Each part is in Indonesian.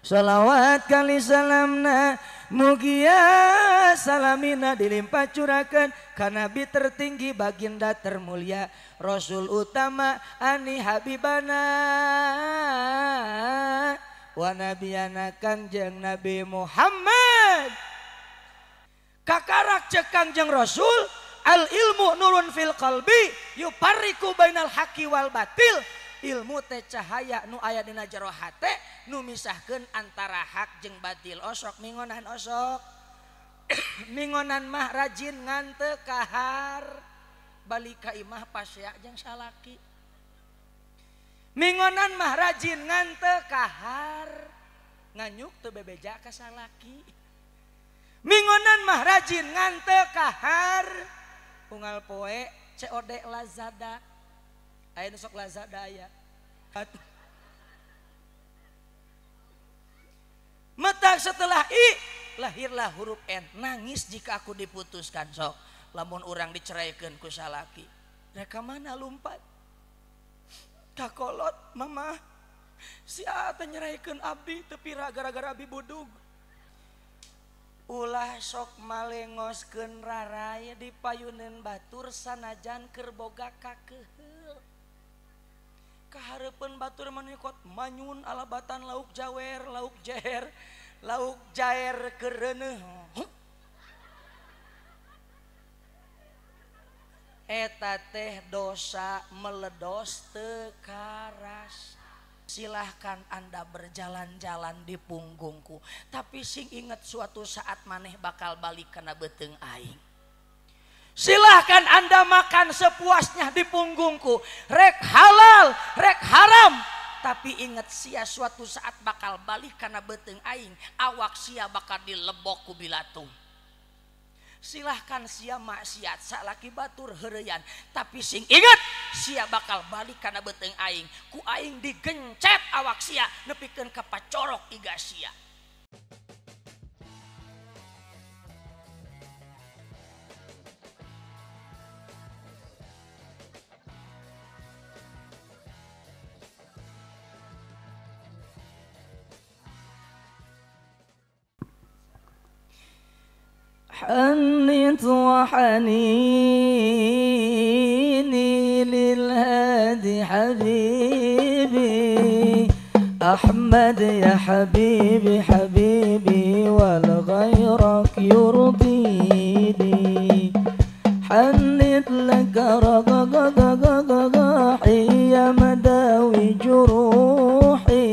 Shalawat kali salamna mugia salamina dilimpah curakan ka Nabi tertinggi baginda termulia Rasul utama ani habibana wa nabiyana Kangjeng Nabi Muhammad. Kakarak cek Kangjeng Rasul al ilmu nurun fil qalbi yuparriku bainal haqqi wal batil. Ilmu teh cahaya nu aya dina jero hate nu misahkeun antara hak jeung batil. Osok mingonan osok mingonan mah rajin ngan teu kahar balik ka imah pasya jeung salaki. Mingonan mah rajin ngan teu kahar nganyuk teu bebeja ka salaki. Mingonan mah rajin ngan teu kahar unggal poe COD Lazada. Aya nu sok Lazada aya. Metak setelah I lahirlah huruf N. Nangis jika aku diputuskan sok. Lamun urang diceraikeun ku salaki. Reka mana lumpat? Kakolot mama. Si ate nyeraikeun abdi teu pira gara-gara abi budug. Ulah sok malengoskeun raray di payuneun batur sanajan keur boga kakeuheul. Kahareupeun batur manikot manyun alabatan lauk jawer, lauk jaher, lauk jaer kereuneuh. Eta teh dosa meledos teu karas. Silahkan Anda berjalan-jalan di punggungku, tapi sing ingat suatu saat maneh bakal balik kana beuteung aing. Silahkan Anda makan sepuasnya di punggungku, rek halal, rek haram, tapi ingat sia suatu saat bakal balik karena beuteung aing, awak sia bakal dilebok ku bilatung. Silahkan sia maksiat salaki batur heureuyan, tapi sing ingat sia bakal balik karena beuteung aing, ku aing digencet awak sia nepikeun ka pacorok iga sia. حنت وحنيني للهادي حبيبي أحمد يا حبيبي حبيبي والغيرك يرضيني حنت لك رقاقي يا مداوي جروحي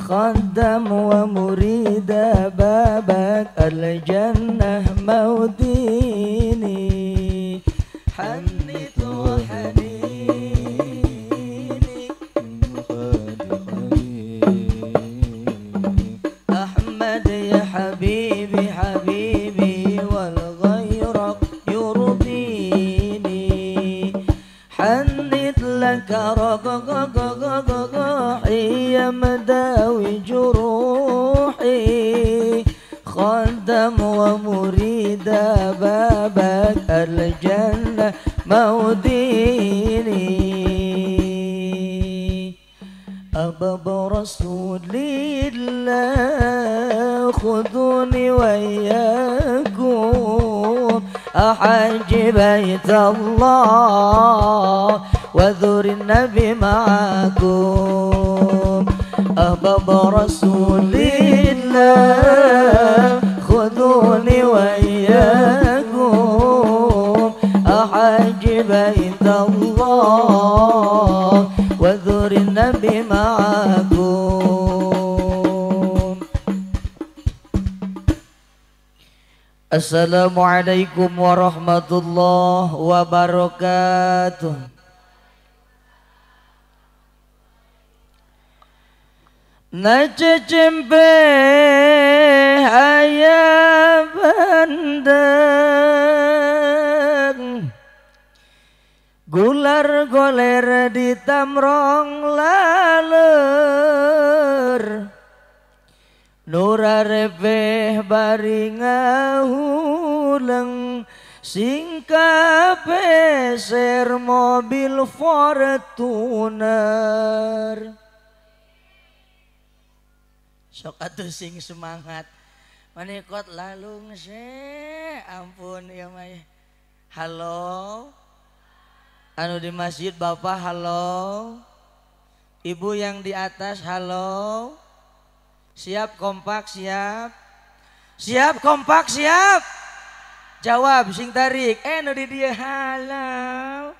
خدم ومريد بابك الجنة موديني حنيت وحنيني أحمد يا حبيبي حبيبي والغيرك يرضيني حنيت لك رقاقي يا مداوي جروحي خدم ومريد بابك الجنة موديني أباب رسول الله خذوني وإياكم أحج بيت الله وذر النبي معكم أباب رسول الله خذوني وإياكم أحج بيت الله وذر النبي معكم. السلام عليكم ورحمة الله وبركاته. Najjembe ayah bandeng gular goler di tamrong laler nurarepeh bari ngahuleng singka peser mobil Fortuner Sok atuh sing semangat. Manikot lalung ampun ya mah. Halo. Anu di masjid Bapak halo. Ibu yang di atas halo. Siap kompak siap. Siap kompak siap. Jawab sing tarik. Nu di dia halo.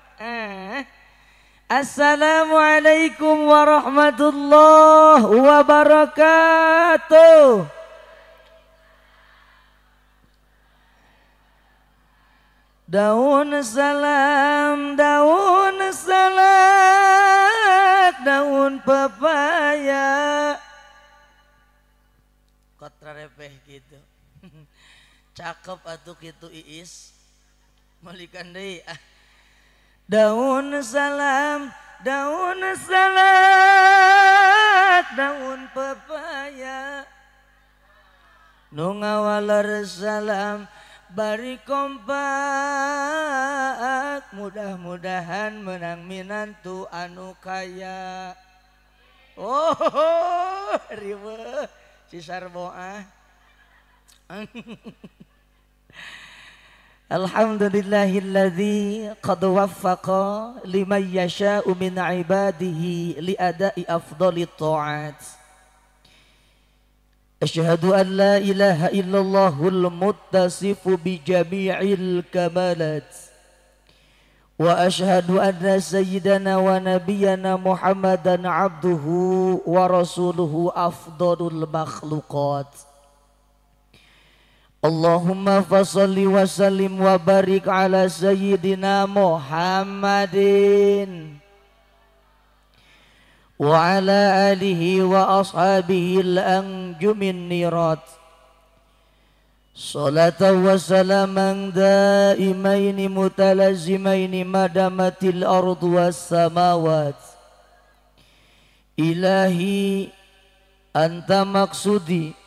Assalamualaikum warahmatullahi wabarakatuh. Daun salam, daun salak, daun pepaya. Kotra repeh gitu. Cakep atuh kitu Iis. Malikan deui ah. Daun salam, daun salak, daun pepaya. Nu ngawaler salam bari kompak, mudah-mudahan menang minantu anu kaya. Oh, riweuh si Sarboah. Alhamdulillahilladzi qad waffaqa liman yasha'u min ibadihi li ada'i afdhalit ta'at. Asyhadu an la ilaha illallahul muttasifu bi jami'il kamalat. Wa asyhadu anna sayyidana wa nabiyyana Muhammadan abduhu wa rasuluhu afdhalul makhluqat. Allahumma fasalli wa sallim wa barik ala sayyidina Muhammadin wa ala alihi wa ashabihi al-anjumin nirat. Salatan wa salaman daimaini mutalazimaini madamatil ardu was samawat. Ilahi anta maksudi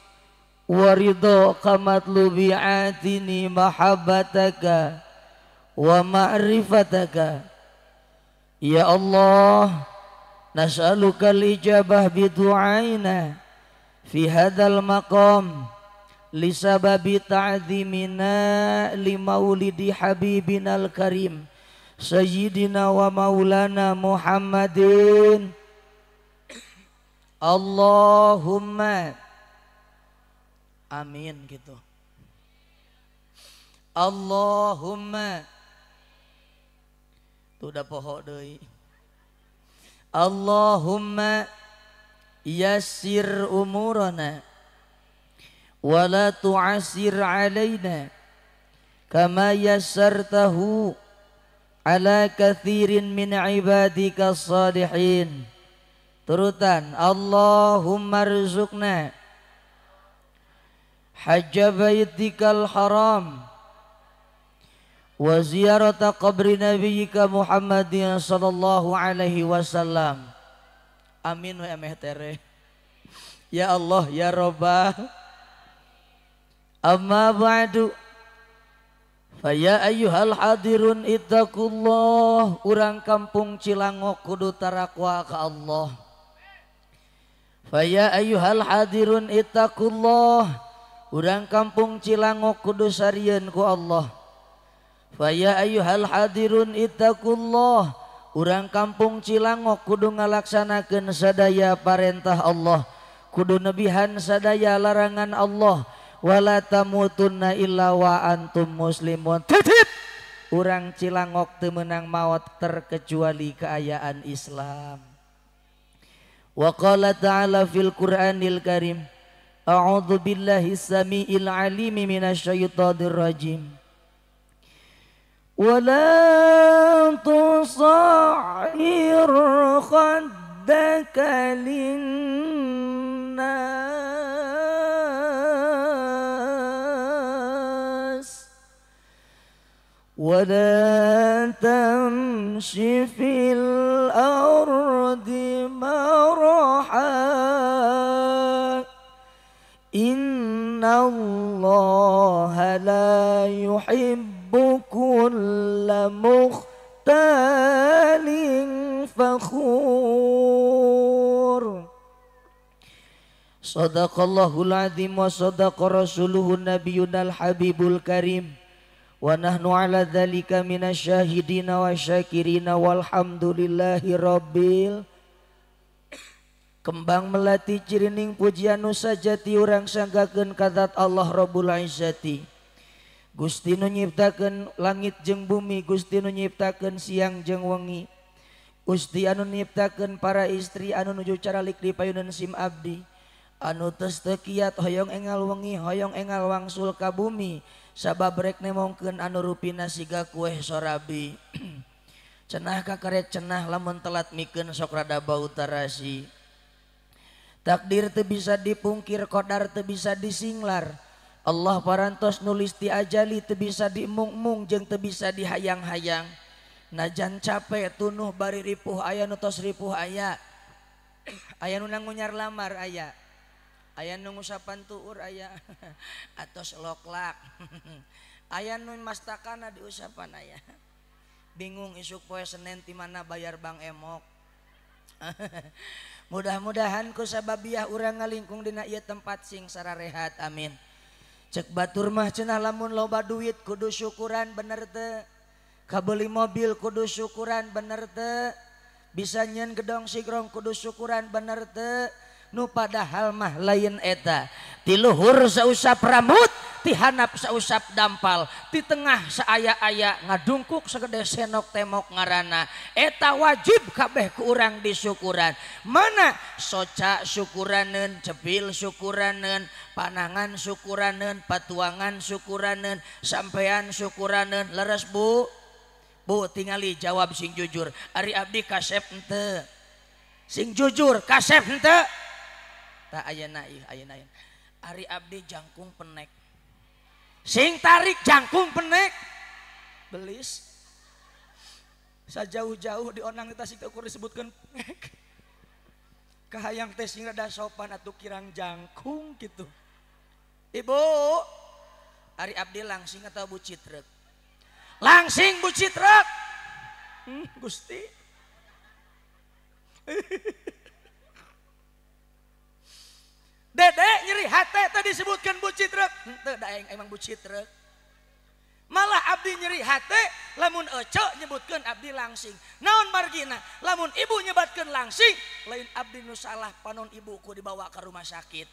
waridho kamatlubi atini mahabbataka wa ma'rifataka. Ya Allah, nas'aluka al-ijabah bidu'aina fi hadzal maqam li sababi ta'zimina li maulidi habibinal karim sayyidina wa maulana Muhammadin. Allahumma amin gitu. Allahumma tuh udah pohon deui. Allahumma yassir umurana wa la tu'assir alaina kama yassartahu ala kathirin min ibadika salihin. Turutan Allahumma rizukna hajja baitikal haram wa ziyarata qabri nabiyyika Muhammadin sallallahu alaihi wasallam. Amin wa ameh tere. Ya Allah ya Rabbah. Amma ba'du. Faya ayyuhal hadirun ittaqullah. Urang kampung Cilangok kudu tarakwa ka Allah. Faya ayyuhal hadirun ittaqullah. Urang kampung Cilangok kudu sarieun ku Allah. Faya ayyuhal hadirun ittaqullah. Urang kampung Cilangok kudu ngalaksanakeun sadaya parentah Allah, kudu nebihan sadaya larangan Allah. Wala tamutunna illa wa antum muslimun. Titip. Urang Cilangok teu meunang maot terkecuali keayaan Islam. Wa qala ta'ala fil Qur'anil Karim. A'udzu billahi samiil alim minasyaitonir rajim. Wala tusa'ir khaddaka linnas wala tamshi fil ardi maraha. Innallaha la yuhibbu kulla mukhtalin fakhur. Sadaqallahul azim wa sadaqa rasuluhun nabiyunal habibul karim. Wa nahnu ala dzalika minasyahidina wa syakirina walhamdulillahi rabbil. Kembang melati cirining pujian nu sajati urang sanggakeun ka zat Allah Rabbul Izzati. Gusti nu nyiptakeun langit jeung bumi, Gusti nu nyiptakeun siang jeung wengi. Gusti anu nyiptakeun para istri anu nuju caralik di payunan sim abdi. Anu tes teu kiat hoyong engal wengi, hoyong engal wangsul ka bumi. Sabab rek nemongkeun anu rupina siga kueh sorabi. Cenah kakarek cenah lamun telat mikeun sok rada bau tarasi. Takdir teu bisa dipungkir, qadar teu bisa disinglar. Allah parantos nulis ti ajali teu bisa dimung-mung jeung teu bisa dihayang-hayang. Najan capek tunuh bari ripuh aya nu tos ripuh aya. Aya nu nangunyar lamar aya. Aya nu ngusapan tuur aya. Atos loklak. Aya nu mastakana diusapan aya. Bingung isuk poe Senin ti mana bayar Bang Emok. Mudah-mudahan ku sababiah urang ngalingkung dina ieu tempat sing sararehat amin. Cek batur mah cenah lamun loba duit kudu syukuran bener teu. Kabeuli mobil kudu syukuran bener teu. Bisa nyeun gedong sigrong kudu syukuran bener teu. Nu padahal mah lain eta. Ti luhur sausap rambut, ti handap sausap dampal, ti tengah saaya-aya ngadungkuk sagede senok temok ngaranna. Eta wajib kabeh ku urang disyukuran. Mana soca syukuraneun, cepil syukuraneun, panangan syukuraneun, patuangan syukuraneun, sampean syukuraneun. Leres Bu? Bu tingali jawab sing jujur. Ari abdi kasep henteu? Sing jujur kasep henteu? Tak ayeuna ieu ayeuna. Ari abdi jangkung penek. Sing tarik jangkung penek. Belis. Sajauh-jauh di onang kita sing ukur disebutkeun penek. Kahayang teh sing rada sopan atuh kirang jangkung gitu. Ibu, ari abdi langsing atau bucit truk? Langsing bucit truk. Gusti. Dede nyeri hate tadi disebutkan bucit truk. Henteu da emang bucit truk. Malah abdi nyeri hate lamun ece nyebutkeun abdi langsing. Naon margina? Lamun ibu nyebatkeun langsing, lain abdi nu salah panon ibuku dibawa ke rumah sakit.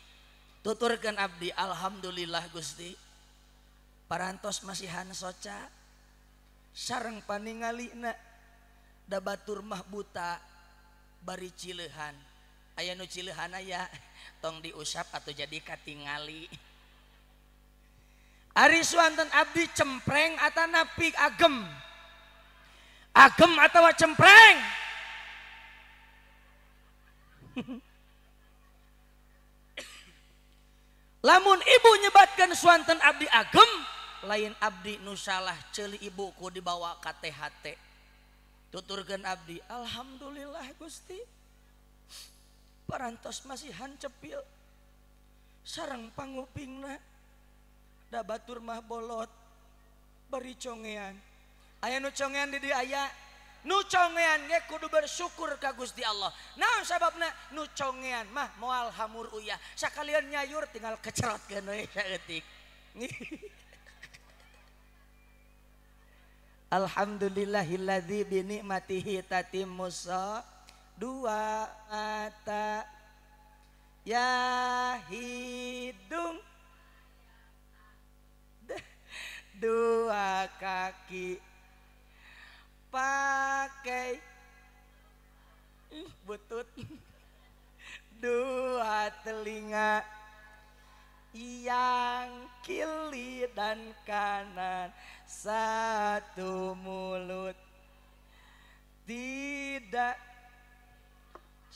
Tuturkeun abdi alhamdulillah Gusti. Parantos masihan soca. Sareng paningalina da batur mah buta bari cileuhan. Aya nu cileuhan aya tong diusap atau jadi katingali. Ari suanten abdi cempreng atana pik agem. Agem atawa cempreng. Lamun ibu nyebatkan suanten abdi agem, lain abdi nu salah ceuli ibuku dibawa ka THT. Tuturkeun abdi alhamdulillah Gusti. Parantos masihan cepil sareng pangupingna da batur mah bolot bari congean. Aya nu congean di dieu aya nu congean ge kudu bersyukur ka Gusti Allah. Naon sababna? Nu congean mah moal hamur uyah sakalian nyayur tinggal kecerotkeun we saeutik. Alhamdulillahilladzi bi ni'matihi tatimmus dua mata ya hidung dua kaki pakai butut dua telinga yang kiri dan kanan satu mulut tidak.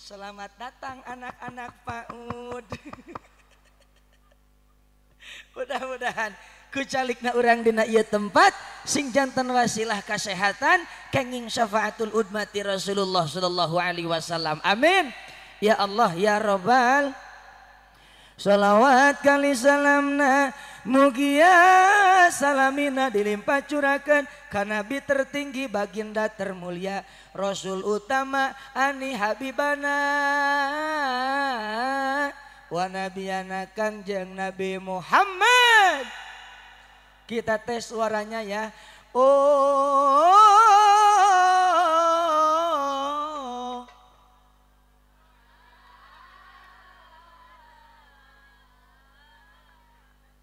Selamat datang anak-anak PAUD. Mudah-mudahan kucalikna urang dina ieu tempat sing janten wasilah kasehatan kenging syafaatul udmati Rasulullah sallallahu alaihi wasallam. Amin. Ya Allah ya Rabbal. Salawat kali salamna mugia salamina dilimpah curakan ka Nabi tertinggi baginda termulia Rasul utama ani habibana wa nabiyana Kangjeng Nabi Muhammad. Kita tes suaranya ya. Oh.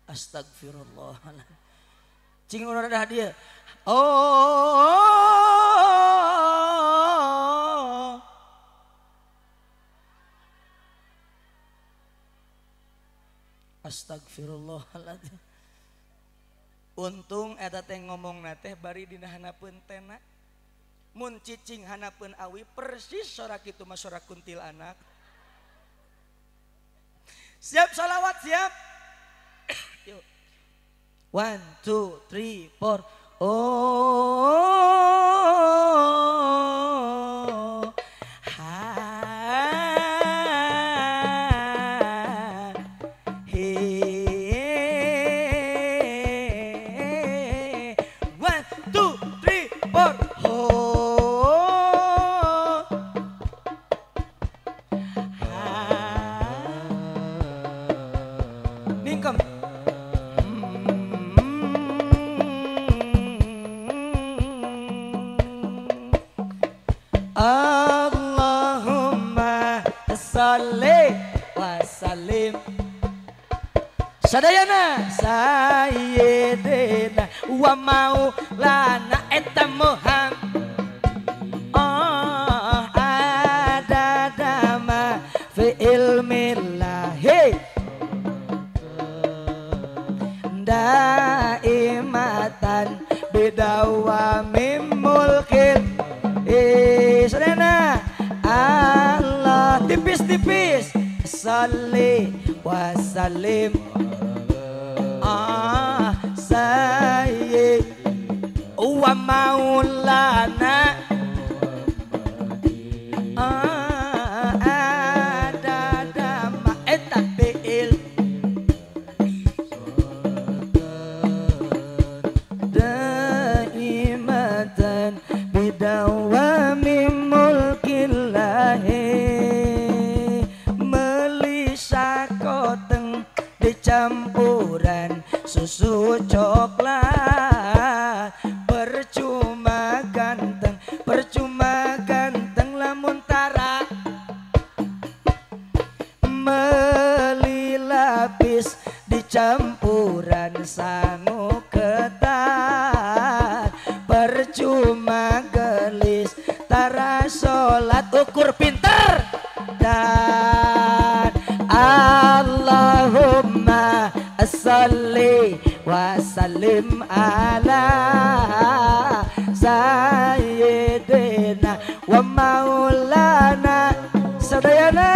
Astagfirullahaladzim. Cing udah ada dia. Oh. Astagfirullahaladzim. Untung eta teh ngomong teh bari dina hanapeun tena. Mun cicing hanapeun awi persis sorak kitu mah sorak kuntil anak. Siap salawat siap. Yuk. 1 2 3 4. Oh. Ha. He. 1 2 3 4. Oh. Ha. Ningkem. Allahumma salli wa sallim sadayana sayyidina wa maulana eta Muhammad. Oh ada dama fi ilmillahi daimatan bidawamim mulkil. Sadana Allah tipis-tipis salli wa sallim sayyid wa maulana ada dama eta fi'il daimatan bidawami mulkillahi melisa koteng dicampuran susu coklat percuma ganteng lamun tara meli lapis dicampuran sangu ketat percuma gelis tara sholat ukur pinter dan Allahumma salli wa sallim ala sayyidina wa maulana sadayana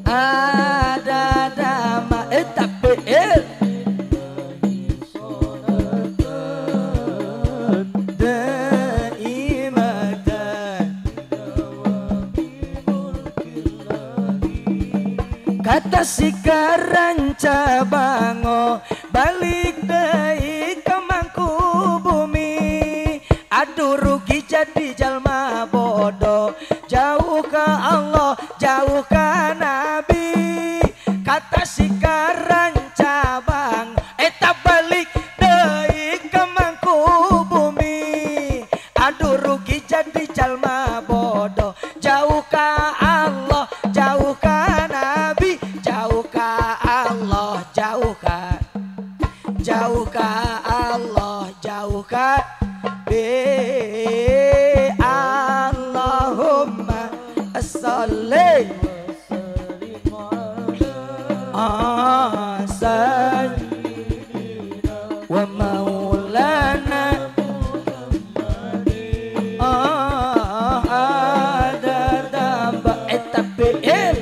ada dama eta fi'il kata sikaran cabango balik deui ka mangku bumi. Aduh rugi jadi jalma bodoh, jauh ka Allah jauh ka Nabi. Kata sikaran cabang eta balik deui ka mangku bumi. Aduh rugi jadi jalma bodoh, jauh ka Allah jauh ka Nabi. Jauh ka Allah jauh ka Allah jauh ka Allahumma salli wa maulana ada damba eta fi'il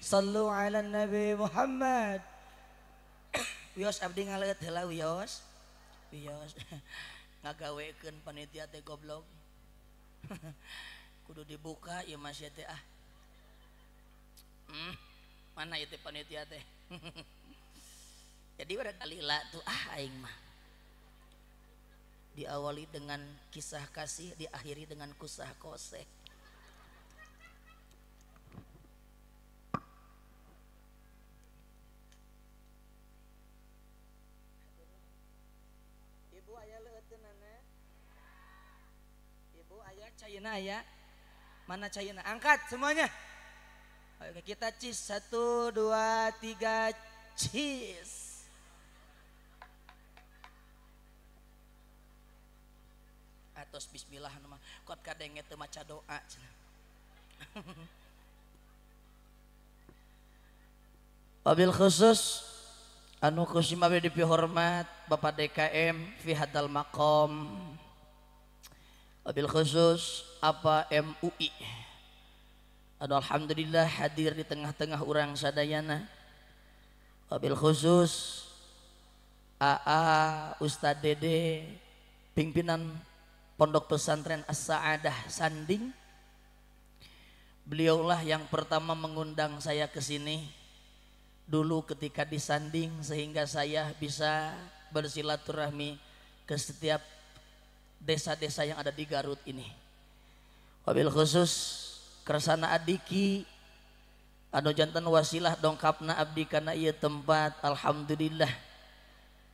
sallu ala Nabi Muhammad. Wios abdi ngaleut heula wios. Ngagawekeun panitia teh goblok. Kudu dibuka ieu masih teh ah. Mana ieu teh panitia teh? Jadi udah dalila tuh aing mah. Diawali dengan kisah kasih, diakhiri dengan kusah kosek. Ibu aya leuteunana? Ibu aya cayeuna aya? Mana cayeuna? Angkat semuanya. Oke, kita cheese 1 2 3 cheese. Atos bismillah nama kot kadenge teu maca doa. Wabil khusus anu kusim abdi dipihormat Bapak DKM fi hadal maqam. Wabil khusus apa MUI. Anu alhamdulillah hadir di tengah-tengah urang sadayana. Wabil khusus AA Ustadz Dede pimpinan Pondok Pesantren As-Sa'adah Sanding. Beliaulah yang pertama mengundang saya ke sini dulu ketika di Sanding, sehingga saya bisa bersilaturahmi ke setiap desa-desa yang ada di Garut ini. Wabil khusus kersana adiki anu janten wasilah dongkapna abdi kana ieu tempat. Alhamdulillah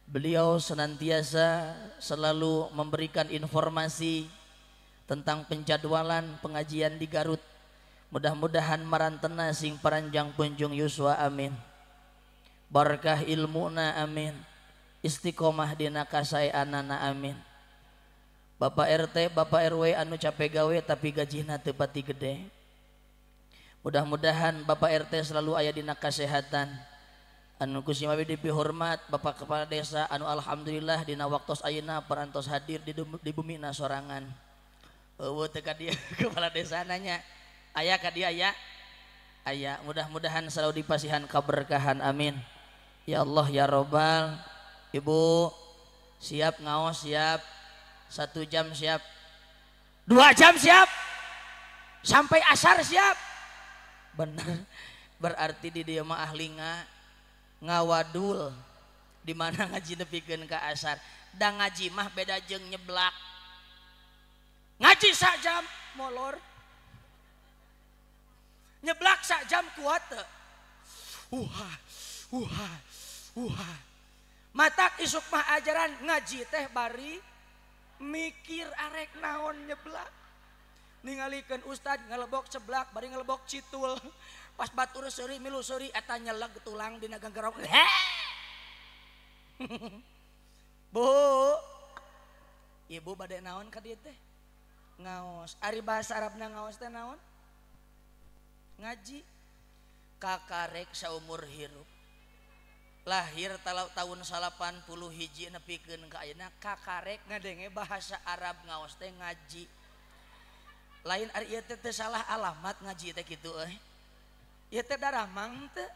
beliau senantiasa selalu memberikan informasi tentang penjadwalan pengajian di Garut. Mudah-mudahan marantena sing paranjang punjung yuswa amin. Barakah ilmuna amin. Istiqomah dina kasaeanana amin. Bapak RT, Bapak RW anu capek gawe tapi gajina teu pati gede. Mudah-mudahan Bapak RT selalu aya dina kasehatan. Anu kusim abdi dipihormat Bapak Kepala Desa anu alhamdulillah dina waktos ayeuna parantos hadir di bumina sorangan. Eueuh teh ka dieu Kepala Desa nanya. Aya ka dieu aya? Aya. Mudah-mudahan selalu dipasihan kaberkahan amin. Ya Allah ya Robbal. Ibu siap ngaos siap. 1 jam siap. 2 jam siap. Sampai asar siap. Bener. Berarti di dieu mah ahli ngawadul di mana ngaji nepikeun ka asar. Da ngaji mah beda jeung nyeblak. Ngaji sak jam molor. Nyeblak sak jam kuat teu. Matak isuk mah ajaran ngaji teh bari mikir arek naon nyeblak. Ningalikeun ustad ngelebok ceblak bari ngelebok citul. Pas batur seuri milu seuri eta nyeleg tulang dina ganggerok. Bu, ibu bade naon ka dieu teh? Ngaos. Ari bahasa Arabna ngaos teh naon? Ngaji. Kakarek saumur hirup. Lahir tahun 80 hiji nepikeun ka ayeuna kakarek ngadenge bahasa Arab ngaos teh ngaji. Lain ari ieu teh salah alamat ngaji teh kitu euy. Ieu teh daramang teh.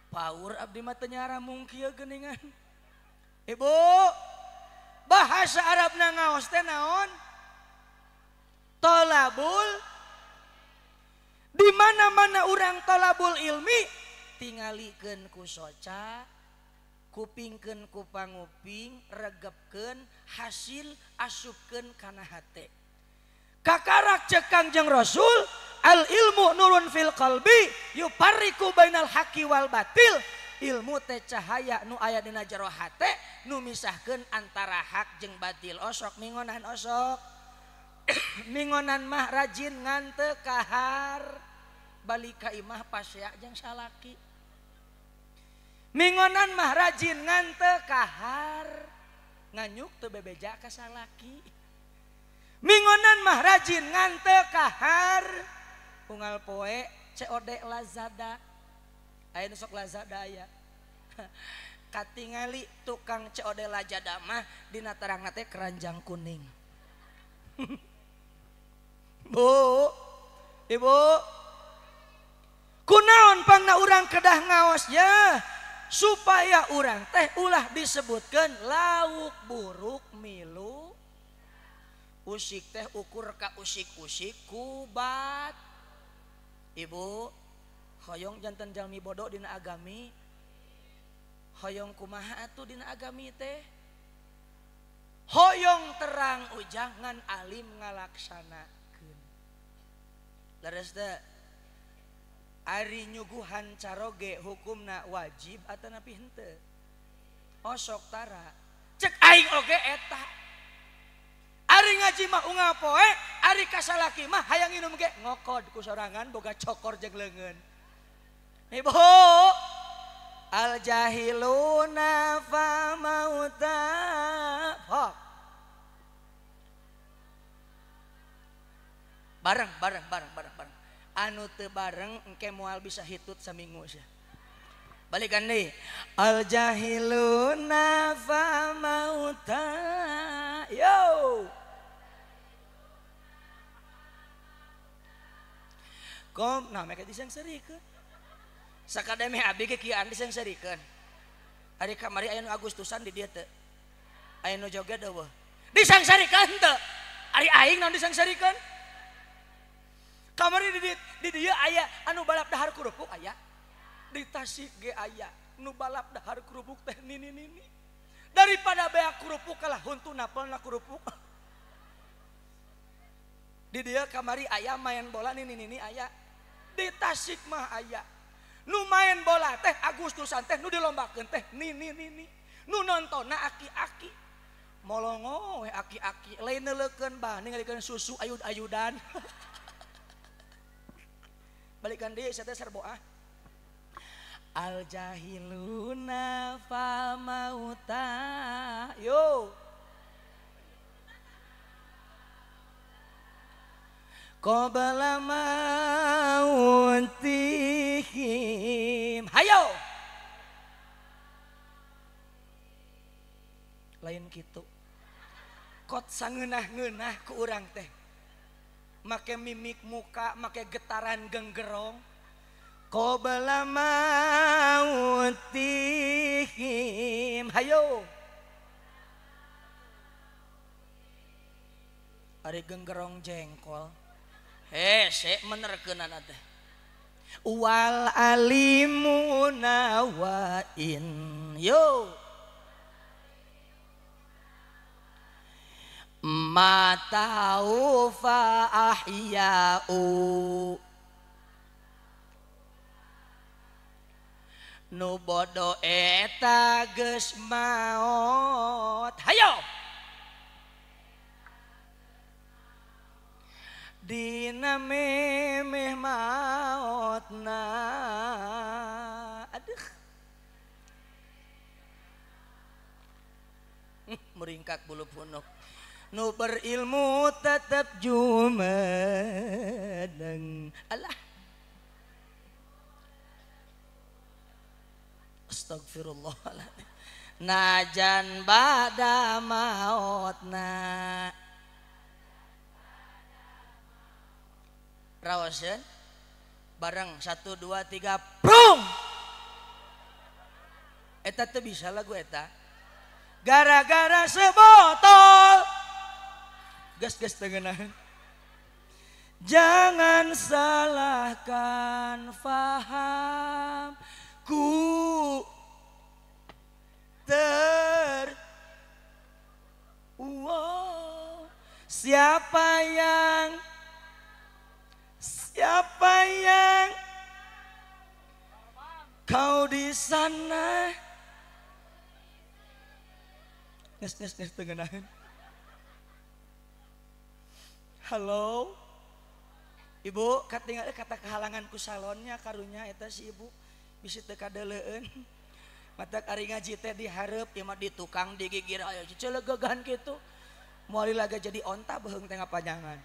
Paur abdi mah teu nyaramung kieu geuningan. Ibu, bahasa Arabna ngaos teh naon? Tolabul. Di mana-mana urang tolabul ilmi tingalikeun ku soca, kupingkeun ku panguping, regepkeun hasil asupkeun kana hate. Kakarak cek Kangjeng Rasul, al ilmu nurun fil qalbi yuparriku bainal haqqi wal batil. Ilmu teh cahaya nu aya dina jero hate nu misahkeun antara hak jeung batil. Osok mingonan osok. Mingonan mah rajin ngan teu kahar. Balik ka imah pasya jeung salaki. Mingonan mah rajin ngan teu kahar. Nganyuk teu bebeja ka salaki. Mingonan mah rajin ngan teu kahar. Unggal poe COD Lazada. Aya nu sok Lazada aya. Katingali tukang COD Lazada mah dina tarangna teh keranjang kuning. Bu, ibu, kunaon pangna urang kedah ngaos ya supaya urang teh ulah disebutkeun lauk buruk milu usik teh ukur ka usik-usik kubat. Ibu, hoyong janten jalmi bodoh dina agami Hoyong kumaha atuh dina agami teh? Hoyong terang ujangan alim ngalaksanakeun. Leres teh ari nyuguhan caroge hukumna wajib atau napi henteu? Osok tara. Cek aing oge eta. Ari ngaji mah unga poe, ari kasalaki mah hayang inum ge ngokod ku sorangan boga cokor jeung leungeun. Ibu, al jahiluna fa mauta. Hok. Bareng. Anu teu bareng engke moal bisa hitut saminggu sia. Balikan deui. Al jahiluna fa mauta. Yo. Kom, nah mereka disengsarikeun. Sakademe abdi ge kieu disengsarikeun. Ari kamari aya nu Agustusan di dieu teu. Aya nu joget eueuh. Disengsarikeun teu. Ari aing naon disengsarikeun? Kamari di dieu aya anu balap dahar kerupuk aya. Di Tasik ge aya nu balap dahar kerupuk teh nini. Daripada beak kerupuk kalah huntu napelna kerupuk. Di dieu kamari aya main bola nini aya. Di Tasik mah aya. Nu main bola teh Agustusan teh nu dilombakeun teh nini. Nu nontonna aki-aki. Molongo we aki-aki lain neuleukeun bah ningalikeun susu ayud-ayudan. Balikan deui saya teh sarboah. Al jahiluna fa mauta. Yo. Qabla mautihim. Hayo. Lain kitu. Kot sangeunah-ngeunah ku urang teh. Make mimik muka, make getaran genggerong. Qabla mautihim. Hayo. Ari genggerong jengkol. Hese menerkeunan teh. Wal alimuna wa in. Yo. Matau fa ahya'u. Nu bodo eta geus maot. Hayo. Dina memeh maotna. Aduh. Meringkak bulu punuk. Nu berilmu tetap jumeneng. Alah. Astagfirullahaladzim. Najan bada maotna. Rawasen bareng 1 2 3 prung. Eta teu bisa lagu eta. Gara-gara sebotol. Gas tengenahan. Jangan salahkan faham ku siapa yang kau di sana. Nes tengenahan. Halo ibu, kata kehalangan ku salonnya karunya eta si ibu bisa teu kadeuleun. Matak ari ngaji teh dihareup ieu mah di tukang digigir aya celegegan kitu. Moal laga jadi onta beheung teh ngapanjangan.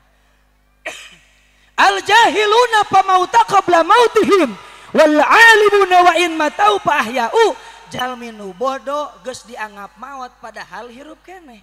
Al jahiluna pamauta qabla mautihim wal alimuna wa in matau fa ahya'u. Jalmi nu bodoh geus dianggap maot padahal hirup keneh.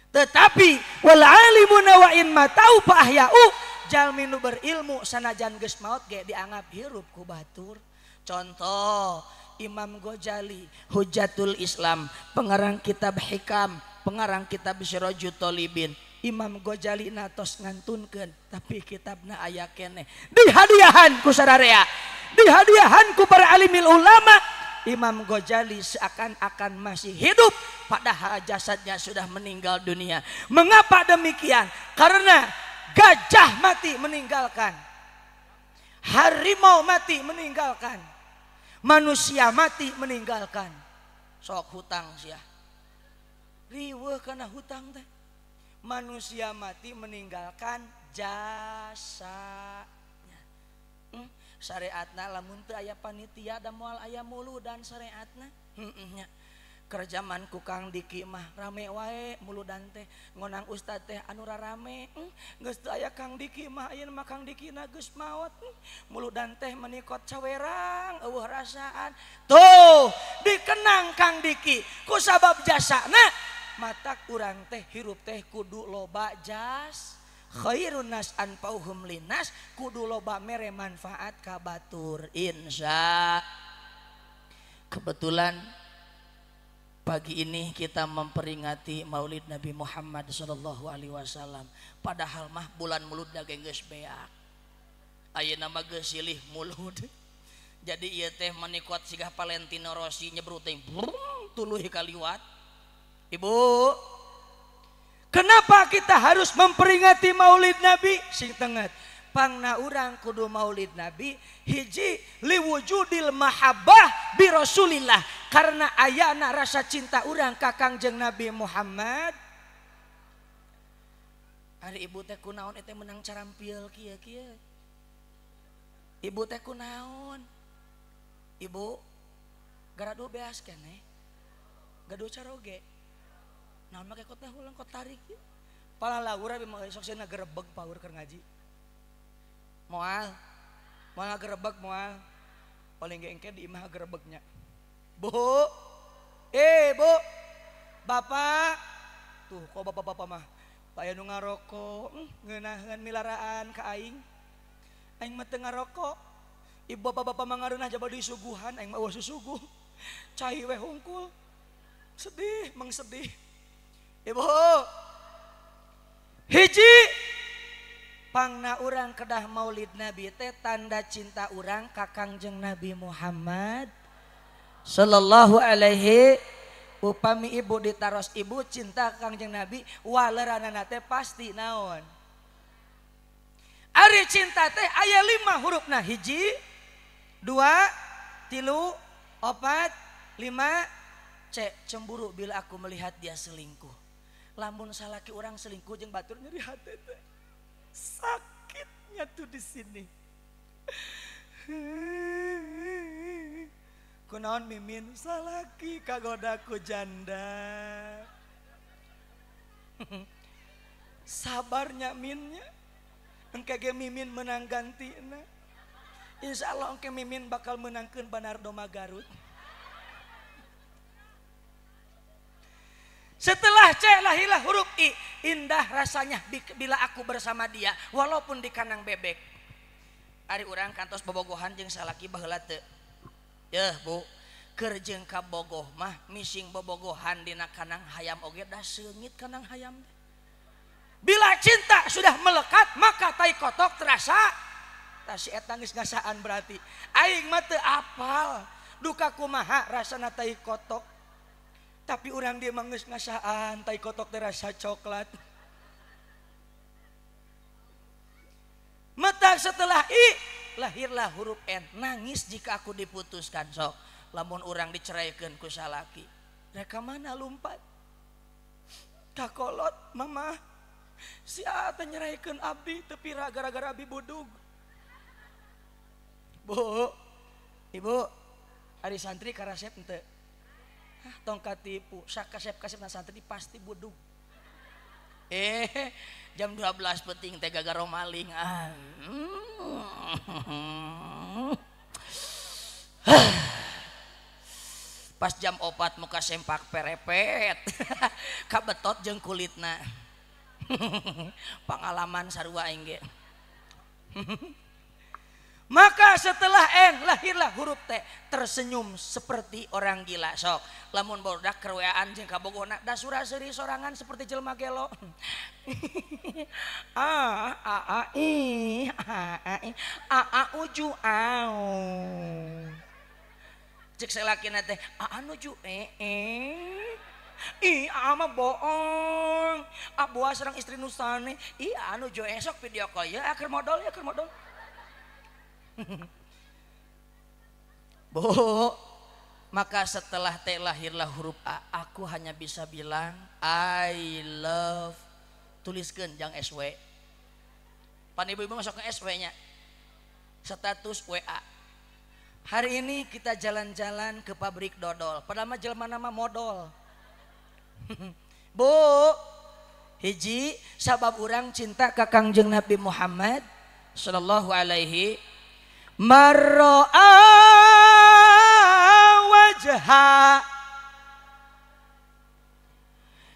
Tetapi wal alimuna wa in matau fa ahya'u. Jalmi nu berilmu sanajan geus maot ge dianggap hirup ku batur. Contoh Imam Ghazali Hujatul Islam, pengarang kitab Hikam, pengarang kitab Sirajut Thalibin. Imam Ghazali natos ngantunkeun tapi kitabna aya keneh. Dihadiahan ku sararea, dihadiahan ku para alimil ulama, Imam Ghazali seakan-akan masih hidup padahal jasadnya sudah meninggal dunia. Mengapa demikian? Karena gajah mati meninggalkan, harimau mati meninggalkan, manusia mati meninggalkan. Sok hutang sia. Riweuh kana hutang teh. Manusia mati meninggalkan jasa. Syariatna lamun teu aya panitia da moal aya mulu dan syariatna keur zaman ku Kang Diki mah rame wae muludan teh ngonang ustad teh anu rame geus teu aya Kang Diki mah ayeuna mah Kang Dikina geus maot muludan teh menikot cawerang eueuh rasaan tuh dikenang Kang Diki ku sabab jasana matak urang teh hirup teh kudu loba jas khairun nas anfa'uhum linnas kudu loba mere manfaat ka batur insya. Kebetulan pagi ini kita memperingati Maulid Nabi Muhammad sallallahu alaihi wasallam. Padahal mah bulan mulud da geus beak. Ayeuna mah geus silih mulud. Jadi ieu teh menikot sigah Valentino Rossi nyebrut teh tuluy kaliwat. Ibu, kenapa kita harus memperingati Maulid Nabi? Sing tenget, pangna urang kudu Maulid Nabi hiji liwujudil mahabbah bi Rasulillah karena ayana rasa cinta urang ka Kangjeng Nabi Muhammad. Ari ibu teh kunaon eta menang carampil kieu. Ibu teh kunaon? Ibu garadu beas keneh. Gaduh caroge. Nah make kota ulang kot tarik pala laur abi sok cenah gerebeg paur keur ngaji moal gerebeg moal paling engke di imah gerebegnya bu bu bapak tuh kok bapak-bapak mah aya nu ngarokok ngeunaheun milaraan ka aing mah teu ngarokok ibu bapak-bapak mah ngareunah jaba disuguhan aing mah eueuh susuguh cai we hungkul sedih sedih. Ibu hiji pangna urang kedah Maulid Nabi teh tanda cinta urang ka Kangjeng Nabi Muhammad sallallahu alaihi. Upami ibu ditaros ibu cinta Kangjeng Nabi waleranana teh pasti naon? Ari cinta teh aya 5 hurufna hiji 2 3 4 5 C. Cemburu bila aku melihat dia selingkuh. Lamun salaki orang selingkuh jeung batur nyeri hati teh. Sakitnya tuh di sini. Kunaon mimin salaki kagodaku janda. Sabarnya minnya. Engke ge mimin menang gantina. Insyaallah engke mimin bakal menangkeun Banardo Magarut. Setelah C lahirlah huruf I. Indah rasanya bila aku bersama dia walaupun di kandang bebek. Ari urang kantos bobogohan jeung salaki baheula teu. Yeuh Bu, keur jeung ka bogoh mah mising bobogohan dina kandang hayam oge dah seungit kandang hayam. Bila cinta sudah melekat maka tai kotok terasa. Tah si eta geus ngasaan berarti. Aing mah teu apal duka kumaha rasana tai kotok. Tapi orang dia mangeus ngasaan tai kotok terasa coklat. Mata setelah I lahirlah huruf N. Nangis jika aku diputuskan sok. Lamun orang diceraikan ku salaki. Reka mana lumpat? Kakolot mama. Si ata nyeraikeun abdi tapi gara-gara abdi budug. Bu, ibu, ari santri karasep henteu. Tongkat tipu, kasep na santri pasti budug. Jam 12 penting teh gagaro maling. Pas jam 4 muka sempak perepet. Kabetot jeung kulitna. Pengalaman sarua aing ge. Maka setelah N lahirlah huruf T. Tersenyum seperti orang gila sok. Lamun bodak kerweaan jeung kabogohna da sura-seuri sorangan seperti jelema gelo. Uju au. cek selakina teh anu ju ih ama bohong abua serang istri nusane ih anu jo esok video call ya akhir modal Bu, maka setelah teh lahirlah huruf A, aku hanya bisa bilang I love. Tuliskeun jang SW. Pan ibu-ibu masuk ke SW nya. Status WA. Hari ini kita jalan-jalan ke pabrik dodol. Padahal mah jelema nama modal. Bu, hiji sabab urang cinta ka Kangjeng Nabi Muhammad sallallahu alaihi marra'a wajha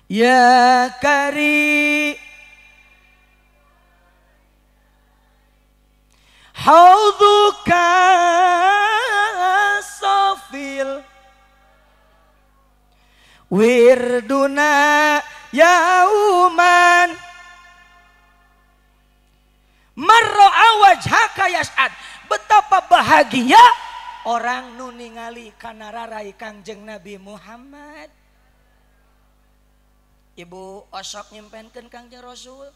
ya kari haudhuka sofil wirduna yauman marra'a wajhaka yas'ad. Betapa bahagia orang nu ningali kana rarai Kangjeng Nabi Muhammad. Ibu osok nyimpenkeun Kangjeng Rasul.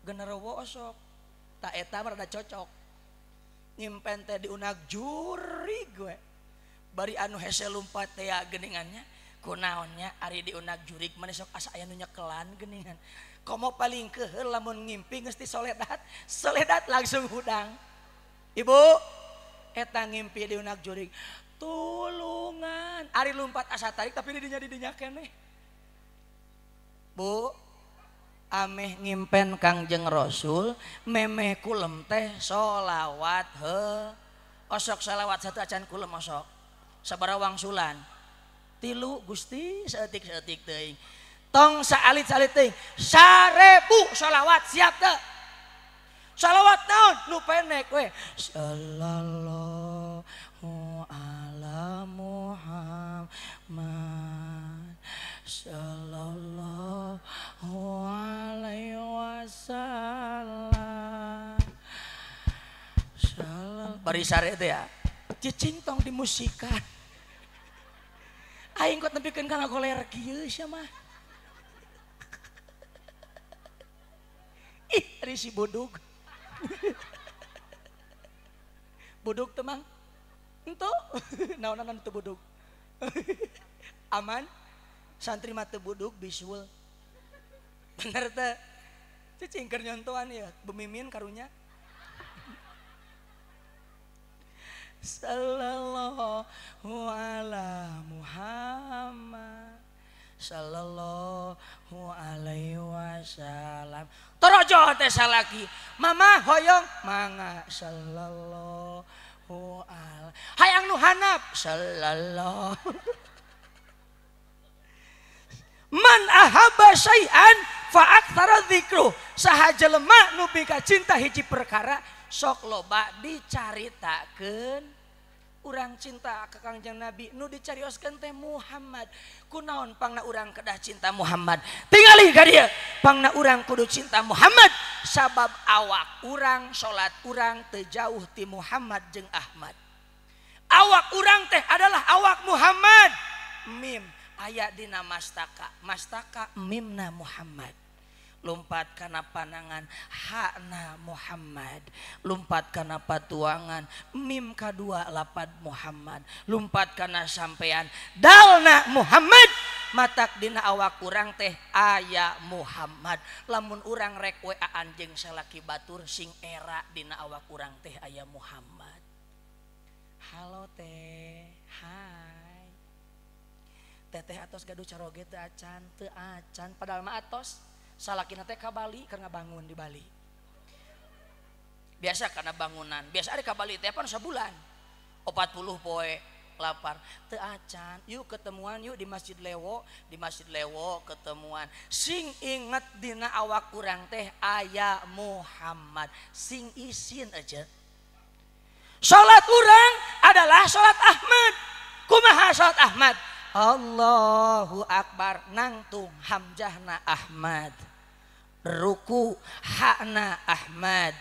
Genderuwo osok. Tak eta rada cocok. Nyimpen teh di unag jurig we. Bari anu hese lumpat teh geuningannya. Kunaonnya ari di unag jurig mane sok asa aya nu nyekelan geuningan. Komo paling keheul lamun ngimpi geus ti soledat. Soledat langsung hudang. Ibu, eta ngimpi di unak jurig, tulungan. Ari lumpat asa tarik tapi didinya keneh. Bu, ameh ngimpen Kangjeng Rasul, memeh kulem teh solawat osok solawat satu acan kulem osok. Sabaraha wangsulan. 3 Gusti saeutik-saeutik teuing. Tong saalit-salit teuing. 1000 solawat siap teu? Salawat naon nu pendek we sallallahu ala Muhammad sallallahu alaihi wasallam bari sare teh ya cicing tong dimusikan aing kok nepikeun ka ngagoler kieu sia mah ih risi bodog buduk temang ento naonan teu buduk aman santri mah teu buduk bisul bener teh cicing keur nyontohan ya bemimin karunya sallallahu ala Muhammad sallallahu alaihi wasallam. Torojo teh salaki. Mama hoyong mangga sallallahu alaihi. Hayang nu hanap sallallahu. Man ahabba syai'an fa aktsara dzikru. Saha jelema nu pika cinta hiji perkara sok loba dicaritakeun. Urang cinta ka Kangjeng Nabi nu dicarioskeun teh Muhammad. Kunaon pangna urang kedah cinta Muhammad? Tingali ka dieu. Pangna urang kudu cinta Muhammad sabab awak urang salat urang teu jauh ti Muhammad jeung Ahmad. Awak urang teh adalah awak Muhammad. Mim aya dina mastaka. Mastaka mimna Muhammad. Lumpat kana panangan hakna Muhammad, lumpat kana patuangan mim kadua lapad Muhammad, lumpat kana sampean dalna Muhammad matak dina awak urang teh aya Muhammad. Lamun urang rek weaan jeung salaki batur sing era dina awak urang teh aya Muhammad. Halo teh, hai teteh atos gaduh caroge teu acan padahal mah atos salakina teh ka Bali karena bangun di Bali. Biasa karena bangunan. Biasa ada ka Bali teh pan sabulan. 40 poe lapar. Teu acan, yuk ketemuan yuk di Masjid Lewo, ketemuan. Sing inget dina awak urang teh aya Muhammad. Sing isin aja. Salat urang adalah salat Ahmad. Kumaha salat Ahmad? Allahu Akbar nangtung hamjahna Ahmad, ruku hakna Ahmad,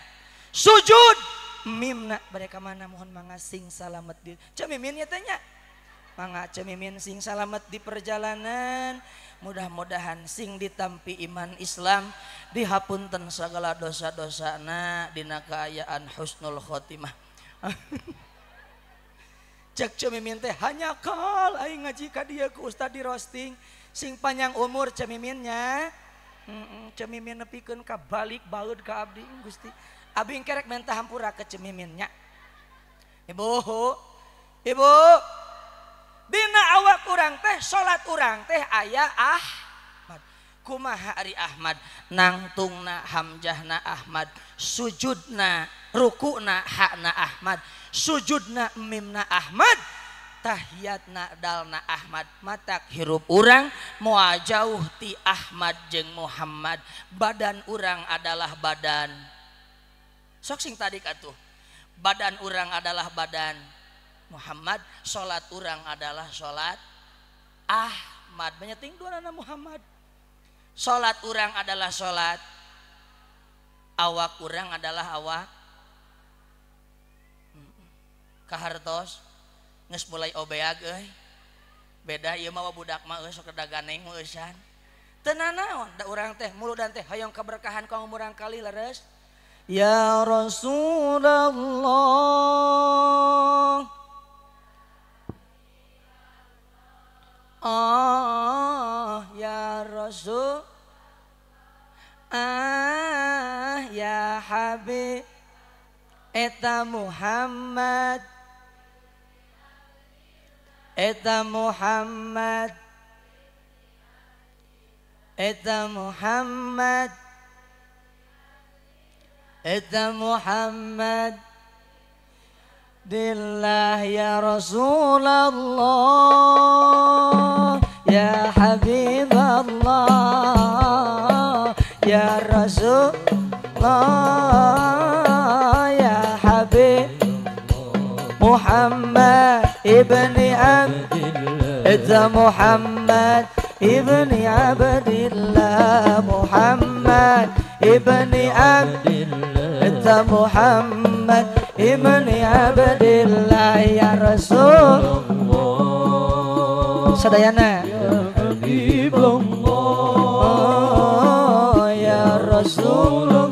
sujud mimna mereka mana mohon mangga sing salamet di cemiminnya tanya mangga cemimin sing salamet di perjalanan mudah-mudahan sing ditampi iman Islam dihapunten segala dosa-dosana dina kaayaan husnul khotimah. Cek cemimin teh hanya kal aing ngaji ka dieu ku ustad di roasting sing panjang umur cemiminnya cemimin nepikeun ka balik baeud ka abdi Gusti abdi kerek minta hampura ke cemiminnya. Ibu dina awak urang teh salat urang teh aya Ahmad kumaha ari Ahmad nangtungna hamjahna Ahmad sujudna rukuna hakna Ahmad sujudna mimna Ahmad tahiyatna dalna Ahmad matak hirup urang moal jauh ti Ahmad jeung Muhammad badan urang adalah badan sok sing tadi katuh badan urang adalah badan Muhammad salat urang adalah salat Ahmad banyating duanana Muhammad salat urang adalah salat awak urang adalah awak kahartos geus mulai obeag euy beda ieu mah budak mah sok daganeng eusan teu nanaon da urang teh muludan teh hayang kaberkahan ka umurang kali leres ya Rasulullah ya Rasul ya Habib eta Muhammad eta Muhammad eta Muhammad eta Muhammad dillah ya Rasulullah ya Habiballah ya Rasulullah ya Habib Muhammad ibni Abdillah eta Muhammad ibni Abdillah Muhammad ibni Abdillah eta Muhammad ibni Abdillah ya Rasulullah sadayana ya Habibullah ya Rasulullah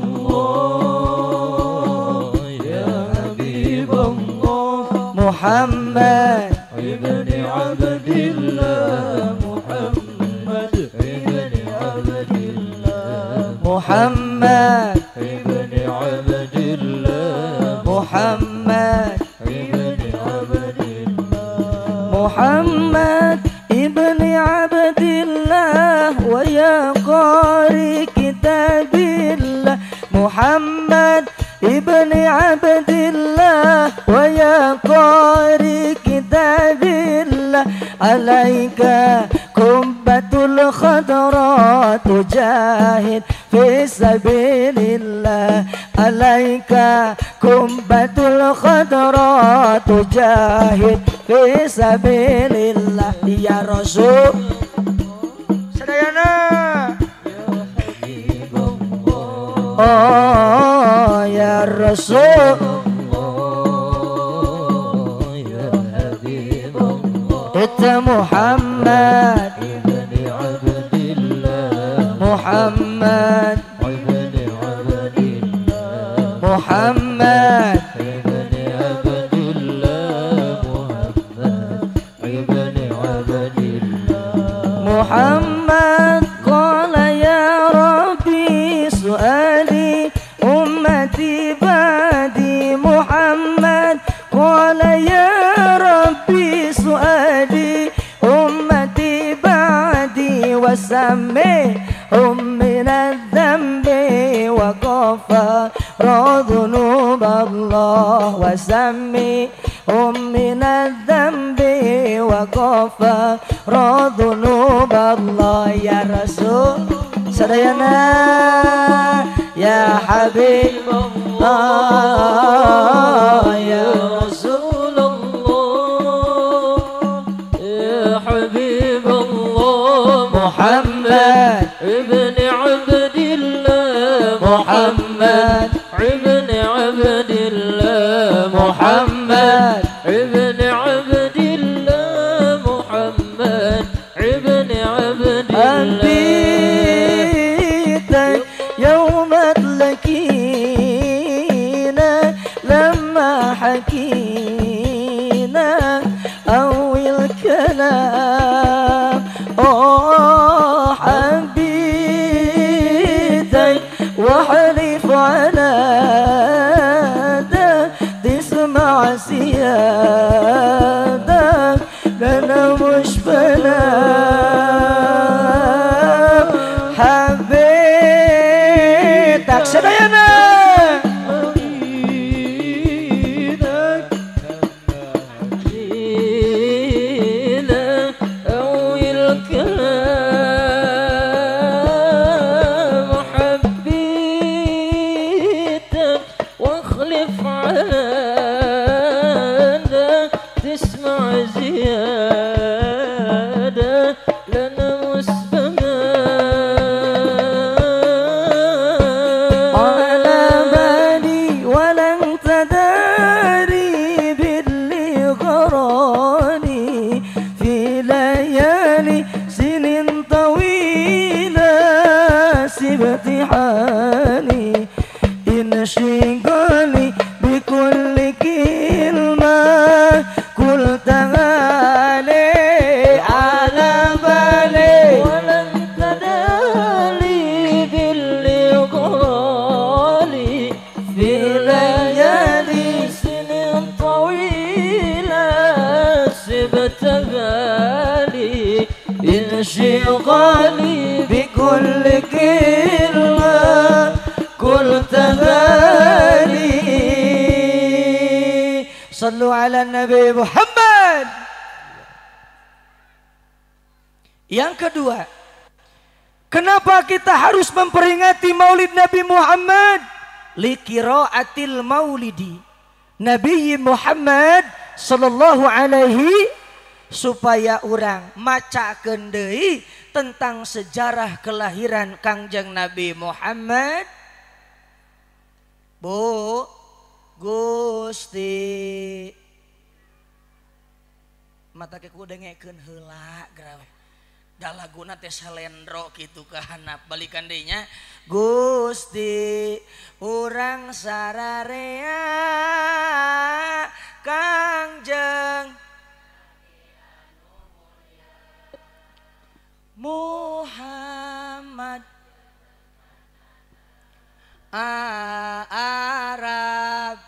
ya Habibullah Muhammad ibni Abdillah Muhammad ibni Abdillah Muhammad ibni Abdillah Muhammad ibni Abdillah Muhammad ibni Abdillah wa ya qari kitabillah Muhammad ibni Abdillah wa ya qari kitabillah alaika kubbatul khadra tujahid fi sabilillah alaika kubbatul khadra tujahid fi sabilillah ya Rasul sadayana oh ya Rasul ya Habibullah eta Muhammad ibni Abdillah Muhammad ibni Abdillah Muhammad ibni Abdillah Muhammad ibni Abdillah Muhammad qala ya Rabbi su'ali ummati ba'di Muhammad qala ya Rabbi su'ali ummati ba'di wasammi min adh-dhanbi wa ghafara dhunub Allah wasammi min adh-dhanbi wa ghafara dhunub Allah ya Rasul sadayana ya Habibullah ya Rasulullah ya Habibullah Muhammad ibni Abdillah Muhammad ibni Abdillah محمد ابن عبد الله محمد ابن عبد الله أنبيتك يوم تلقينا لما حكينا أول كلام حبيتك واحلف على ده تسمع زيادة أنا مش بنام حبيتك سدايانا حالي انشغالي بكل كلمة قلتها لي على بالي ولم تدالي بالغالي في ليالي سنين طويلة سبتها لي انشغالي بكل كلمة قلتها لي صلوا على النبي محمد. Yang kedua, kenapa kita harus memperingati Maulid Nabi Muhammad? Liqiraatil maulidi Nabi Muhammad sallallahu alaihi, supaya orang macakeun deui tentang sejarah kelahiran Kangjeng Nabi Muhammad. Bu Gusti mata ke ku dengekeun heula grawe. Da laguna teh salendro kitu ka hanap balikan deui nya. Gusti urang sararea Kangjeng Muhammad Arab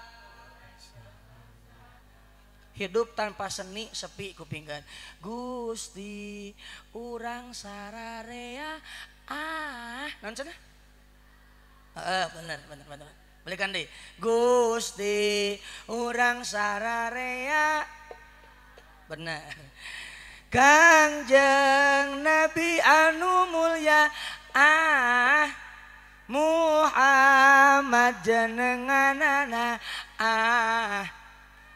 hidup tanpa seni sepi kupinggan. Gusti urang sararea naon cenah? Bener balikan deui. Gusti urang sararea bener. Kangjeng Nabi anu mulya Muhammad jenenganana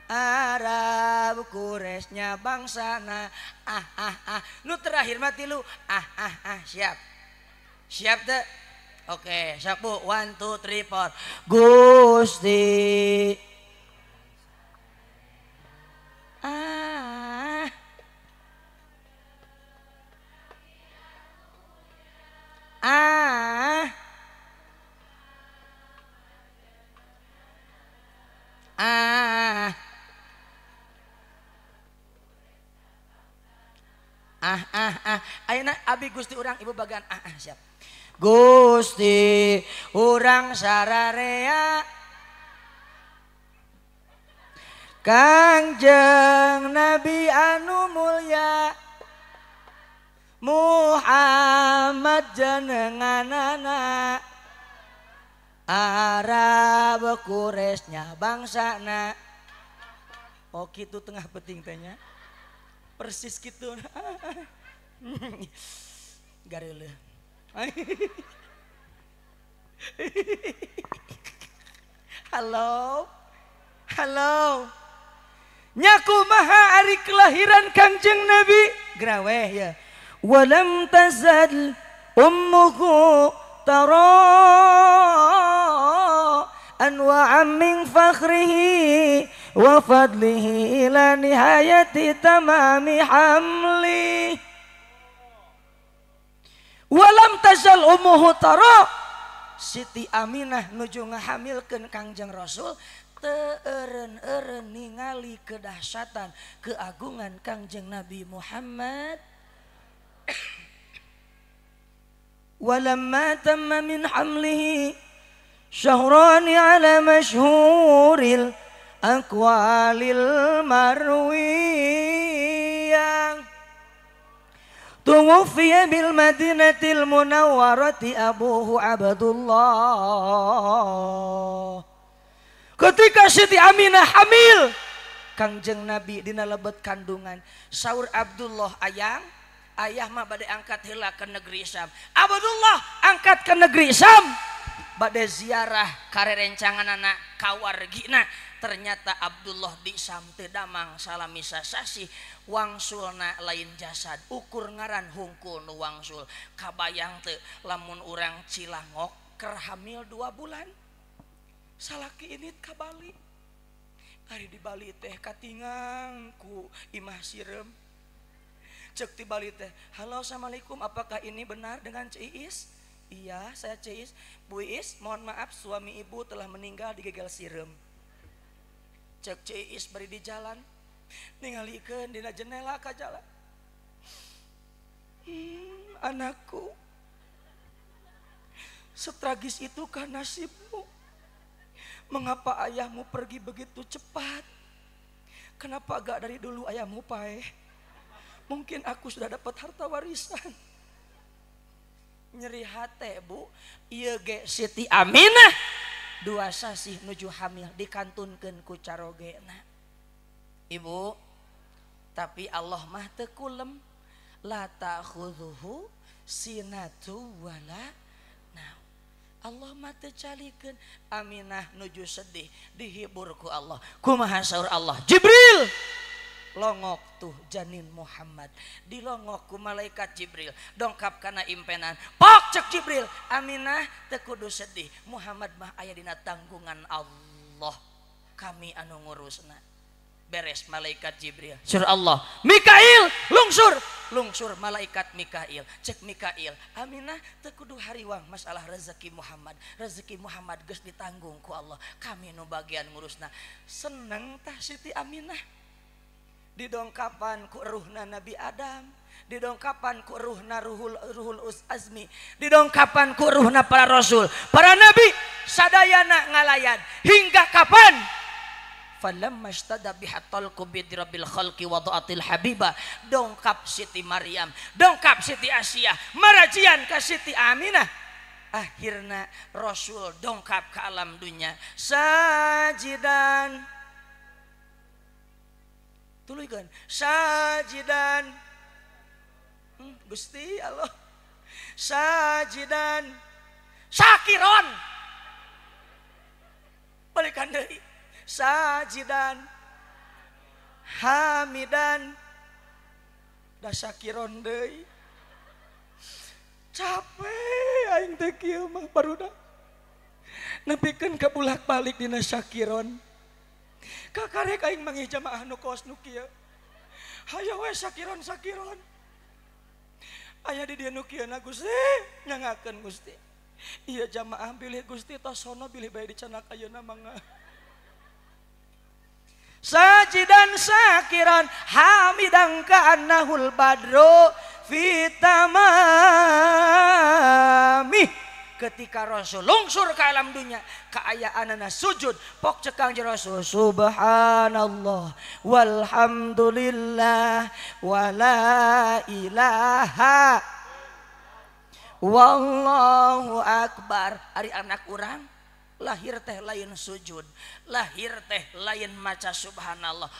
Arab Quraisynya bangsana nu terakhir mati lu siap teh. Oke siap bu 1 2 3 4 Gusti ayeuna abi Gusti urang ibu bagan siap. Gusti urang sararea Kangjeng Nabi anu mulya Muhammad jenenganana Arab Quraisynya bangsana. Oh kitu tengah penting tanya persis gitu. Gareuleuh. Halo. Nyaku maha ari kelahiran Kangjeng Nabi graweh ya. Walam tazal ummuhu tara anwa'an min fakhrihi wa fadlihi ila nihayati tamami hamli. Walam tazal umuhu tara Siti Aminah nuju ngahamilkeun Kangjeng Rasul teu eureun-eureun ningali kedahsyatan keagungan Kangjeng Nabi Muhammad. Walamma tamma min hamlihi syahrani ala masyhuril aqwalil marwiyah tuwfiya bil madinatil munawwarati abuhu Abdullah. Ketika Siti Aminah hamil Kangjeng Nabi dina lebet kandungan, saur Abdullah ayang ayah mah bade angkat heula ke negeri Syam. Abdullah angkat ke negeri Syam bade ziarah karerencanganana kawargina. Ternyata Abdullah di Syam teu damang salami sasasi, wangsulna lain jasad, ukur ngaran hungkul nu wangsul. Kabayang teu lamun urang Cilangok keur hamil 2 bulan. Salaki ini ka Bali. Ari di Bali teh katingang ku imah sirem. Cek di Bali teh, halo assalamualaikum, apakah ini benar dengan Ciis? Iya saya Ciis. Bu Iis, mohon maaf suami ibu telah meninggal digegel sirem. Cek Ciis bari di jalan, ningalikeun dina jendela ka jalan. Anakku, setragis itukah nasibmu? Mengapa ayahmu pergi begitu cepat? Kenapa gak dari dulu ayahmu paeh? Mungkin aku sudah dapat harta warisan. Nyeri hati bu, ieu ge Siti Aminah 2 sasih nuju hamil dikantunkeun ku carogena. Ibu, tapi Allah mah teu kulem, la ta'khudhuhu sinatu wala naum. Allah mah teu calikeun. Aminah nuju sedih dihibur ku Allah. Kumaha saur Allah? Jibril longok tuh janin Muhammad, dilongok ku malaikat Jibril, dongkap kana impenan. Pok cek Jibril, Aminah teu kudu sedih, Muhammad mah aya dina tanggungan Allah, kami anu ngurusna. Beres malaikat Jibril, sur Allah, Mikail lungsur malaikat Mikail. Cek Mikail, Aminah teu kudu hariwang masalah rezeki Muhammad geus ditanggung ku Allah, kami nu bagian ngurusna. Seneng tah Siti Aminah didongkapan ku ruhna Nabi Adam, didongkapan ku ruhna ruhul azmi, didongkapan ku ruhna para rasul, para nabi sadayana ngalayan hingga kapan? Falamma istada bihatal kubid rabbil khalqi wada'atil habiba, dongkap Siti Maryam, dongkap Siti Asyah, marajian ka Siti Aminah. Akhirna Rasul dongkap ke alam dunia sajidan, tuluykeun sajidan, Gusti Allah, sajidan syakiron, balikan deui, sajidan hamidan da syakiron deui. Capek aing teh kieu mah barudak nepikeun ka bulak-balik dina syakiron. Kakarek aing manggih jamaah nu kos nu kieu. Hayo we sakiron. Aya di dieu nu kieuna Gusti, nyangakeun Gusti. Ieu jamaah bilih Gusti tos sono bilih bae dicanak ayeuna mangga. Sajidan sakiran hamidan ka'annahul badru fitamami. Ketika Rasul lungsur ke alam dunia, keayaanana sujud, pok cekang Rasul, subhanallah walhamdulillah wala ilaha wallahu akbar. Ari anak urang lahir teh lain sujud, lahir teh lain maca subhanallah.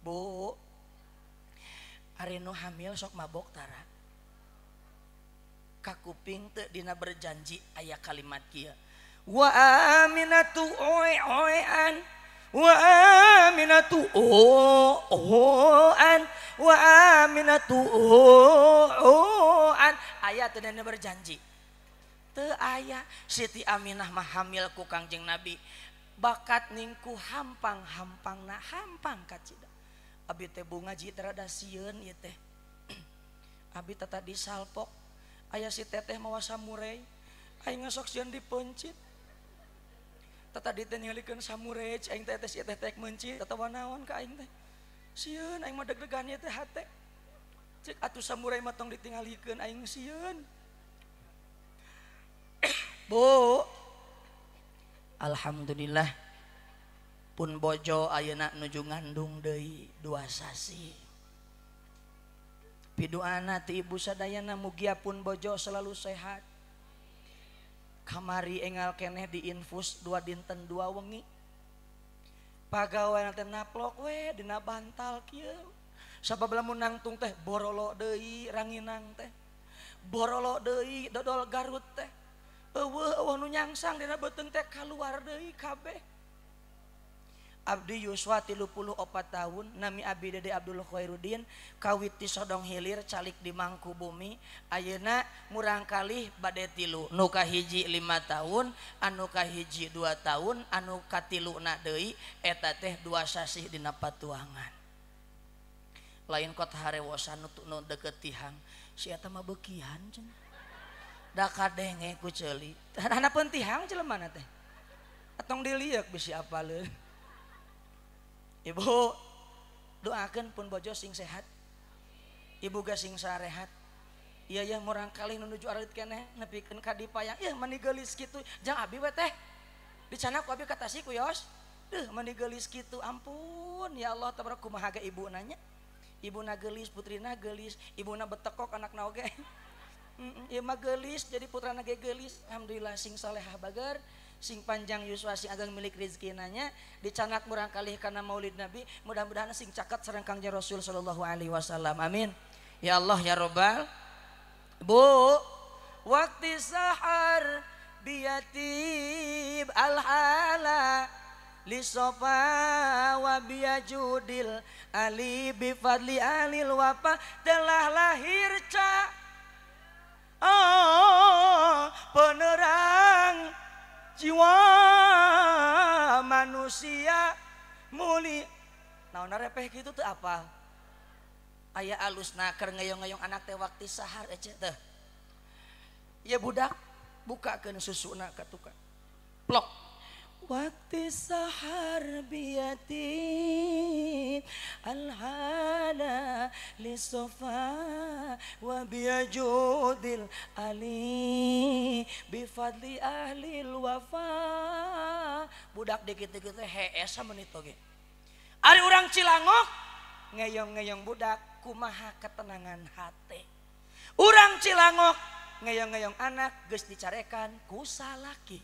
Bu, ari nu hamil sok mabok tara. Kakuping teu dina berjanji aya kalimat kieu, wa aminatu oean, wa aminatu oan, wa aminatu oan. Aya teu dina berjanji. teu aya. Siti Aminah mah hamil ku Kangjeng Nabi, bakat ningku hampang-hampangna hampang kacida. Abi teh bunga ji rada sieun ieu teh. Abi tata disalpok aya si teteh mawa samurai aing ngasok sieun dipencit. Tata ditingalikeun samurai aing teh si teteh mencit tatawa naon ka aing teh. Sieun aing mah deg-degan ieu teh hate. Cek atuh samurai mah tong ditingalikeun aing sieun. Bu, alhamdulillah pun bojo ayeuna nuju ngandung deui 2 sasi. Pidoana ti ibu sadayana mugia pun bojo selalu sehat. Kamari engal keneh diinfus 2 dinten 2 wengi. Pagawean teh naplok we dina bantal kieu. Sabab lamun nangtung teh borolo deui ranginang teh. Borolo deui dodol Garut teh. Eueuh nu nyangsang dina beuteung teh kaluar deui kabeh. Abdi yuswa 34 tahun, nami Abi Dede Abdul Khairuddin, kawit ti Sodong Hilir calik di Mangkubumi. Ayeuna murang kalih bade 3, nu kahiji 5 tahun, anu kahiji 2 tahun, anu katiluna deui eta teh 2 sasih dina patuangan. Lain kot harewosan nu deket tihang, si eta mah beukihan cenah. Da kadenge ku ceuli. Hanapeun tihang jelemana teh. Atong diliek bisi apaleun. Ibu doakan pun bojo sing sehat, ibu ga sing sarehat. Iya ya murang kali nuju arit keneh nepikeun ka dipayang. Ieu mani geulis kitu, jang abi we teh. Dicana ku abi ka Tasik ku yos. Mani geulis kitu, ampun ya Allah tabarak kumaha ga ibu nanya. Ibuna geulis, putrina geulis, ibuna betekok anakna oge. Ieu mah geulis jadi putrana ge geulis. Alhamdulillah sing salehah bager. Sing panjang yuswa sing agang milik rezeki nanya dicanak murang kalih karena maulid Nabi, mudah-mudahan sing caket sareng Kangjeng Rasul sallallahu alaihi wasallam. Amin ya Allah ya Rabbal. Bu, waktu sahar biyatib alhala li sofa wa biyajudil ali bi fadli alil wafa telah lahir penerang jiwa manusia muli. Naon repeh kitu teu apal. Aya alusna keur ngeyong-ngeyong anak teh waktu sahar ece teh. Ya budak bukakeun susuna ka tukang. Plok. Waktu sahar biyati alhala li sofa wa biyajudil ali bifadli ahlil wafa. Budak dikit-dikit hees menit oge. Ari urang Cilangok ngeyong-ngeyong budak kumaha ketenangan hate. Urang Cilangok ngeyong-ngeyong anak geus dicarekan ku salaki.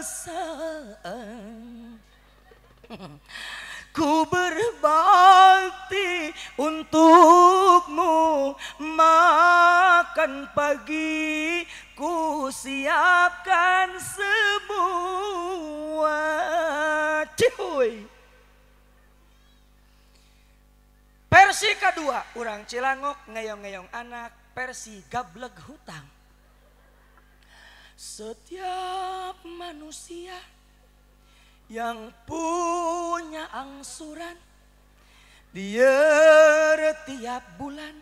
Perasaan ku berbakti untukmu, makan pagi ku siapkan semua. Cihuy. Versi kedua, urang Cilangok ngeyong-ngeyong anak, versi gableg hutang. Setiap manusia yang punya angsuran dia tiap bulan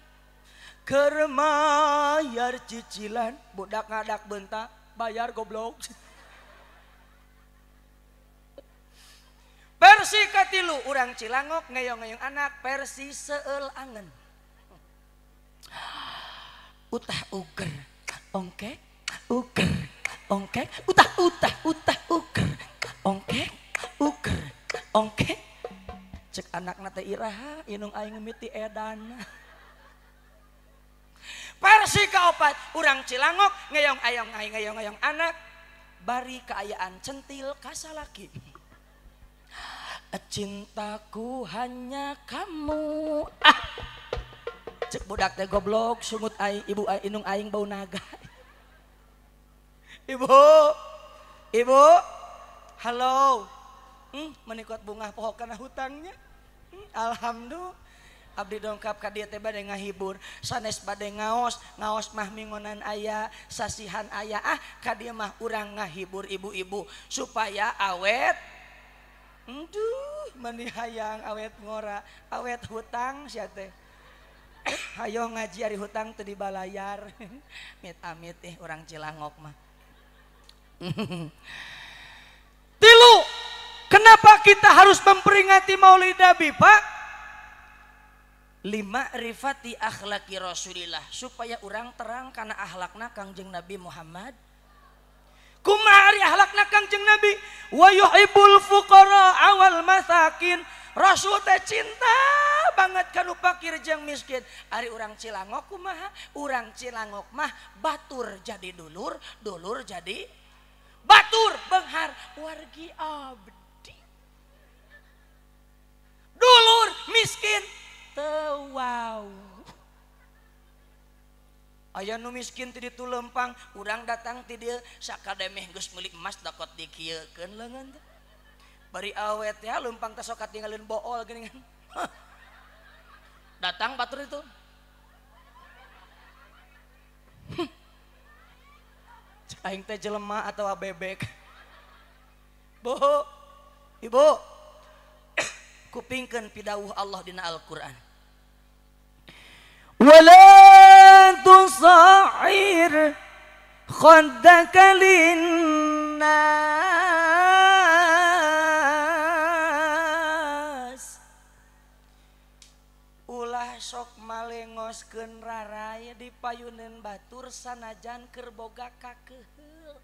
keur mayar cicilan. Budak ngadak bentak bayar goblok. Versi katilu urang Cilangok ngeyong-ngeyong anak, versi seueul angen. Utah uger ongkek uger ongkek utah uger ongkek uger ongkek. Cek anakna teh iraha inung aing mimiti edan. Versi kaopat urang Cilangok ngeyong-ngeyong anak, bari kaayaan centil kasalaki. Cintaku hanya kamu. Cek budak teh goblok sungut aing ibu inung aing bau naga. Ibu, halo, menikot bunga pohon karena hutangnya. Alhamdulillah abdi dongkap ka dieu teh bade ngahibur sanes bade ngaos mah mingonan aya sasihan aya ka dieu mah urang ngahibur ibu-ibu supaya awet. Duh meni hayang awet ngora awet hutang sia teh. Hayo ngaji ari hutang teu dibalayar. Amit-amit urang Cilangok mah. Tilu, kenapa kita harus memperingati Maulid Nabi, Pak? 5 rifati akhlaki Rasulillah supaya orang terang karena akhlakna Kangjeng Nabi Muhammad. Kumaha ari akhlakna Kangjeng Nabi? Wa yuhibbul fuqara awal masakin. Rasul teh cinta banget kanu fakir jeung miskin. Ari urang Cilangok kumaha? Urang Cilangok mah batur jadi dulur, dulur jadi batur benghar wargi abdi. Dulur miskin teu wow. Aya nu miskin ti ditu lempang, urang datang ti dieu sakademeh geus meuli emas dakot dikieukeun leungeun teh. Bari awet ya lempang teh sok katinggalin bool geuningan. Datang batur itu. Aing teh jelema atau bebek. Bu, ibu, kupingkeun pidawuh Allah dina Al-Qur'an. Wala tusa'ir khaddaka linnas. Ulah sok malengoskeun raraya di payuneun batur sanajan keur boga kakeheul.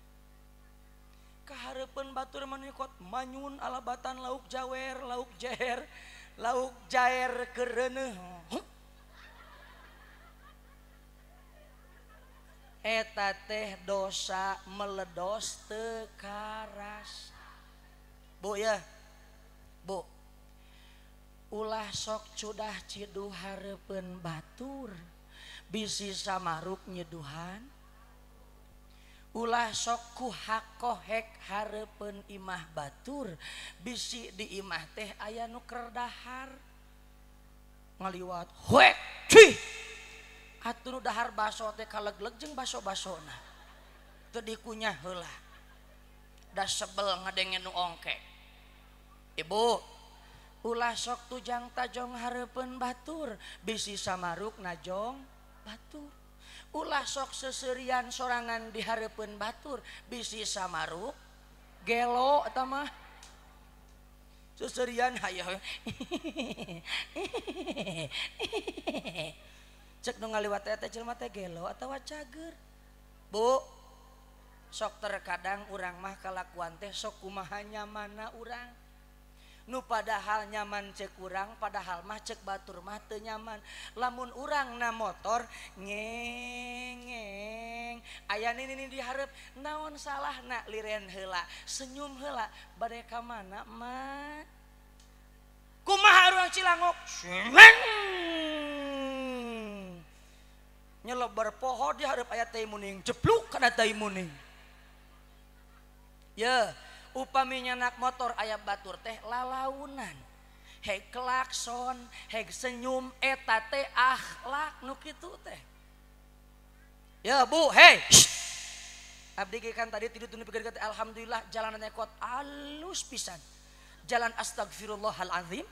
Kahareupeun batur manikot manyun alabatan lauk jawer, lauk jaher, lauk jaer keur reuneuh. Eta teh dosa meledos teu karas. Bu ya, bu, ulah sok cudah ciduh hareupeun batur bisi samaruk nyeduhan. Ulah sok kuhakohek hareupeun imah batur bisi di imah teh aya nu keur dahar ngaliwat hoek cih atuh nu dahar baso teh kalegleg jeung baso-basona teu dikunyah heula da sebel ngadengen nu ongkek. Ibu, ulah sok tujang tajong hareupeun batur bisi samaruk najong batur. Ulah sok seserian sorangan di hareupeun batur bisi samaruk gelo eta mah seserian hayo. Cek nu ngaliwat teh jelema teh gelo atawa cager. Bu, sok terkadang urang mah kalakuan teh sok kumaha nyamanna urang. Nu padahal nyaman cek urang, padahal mah cek batur mah teu nyaman. Lamun urang na motor ngeng aya nini di hareup naon salahna liren heula senyum heula bade ka mana mah kumaha urang Cilangok nyelebar poho di hareup aya teh muning jebluk kana teh muning. Ya upaminya nak motor aya batur teh lalaunan heg klakson heg senyum eta teh akhlak nu kitu teh. Ya bu, hei abdi kan tadi tidur tunu pikir kata alhamdulillah jalanan ekot alus pisan jalan astagfirullahalazim.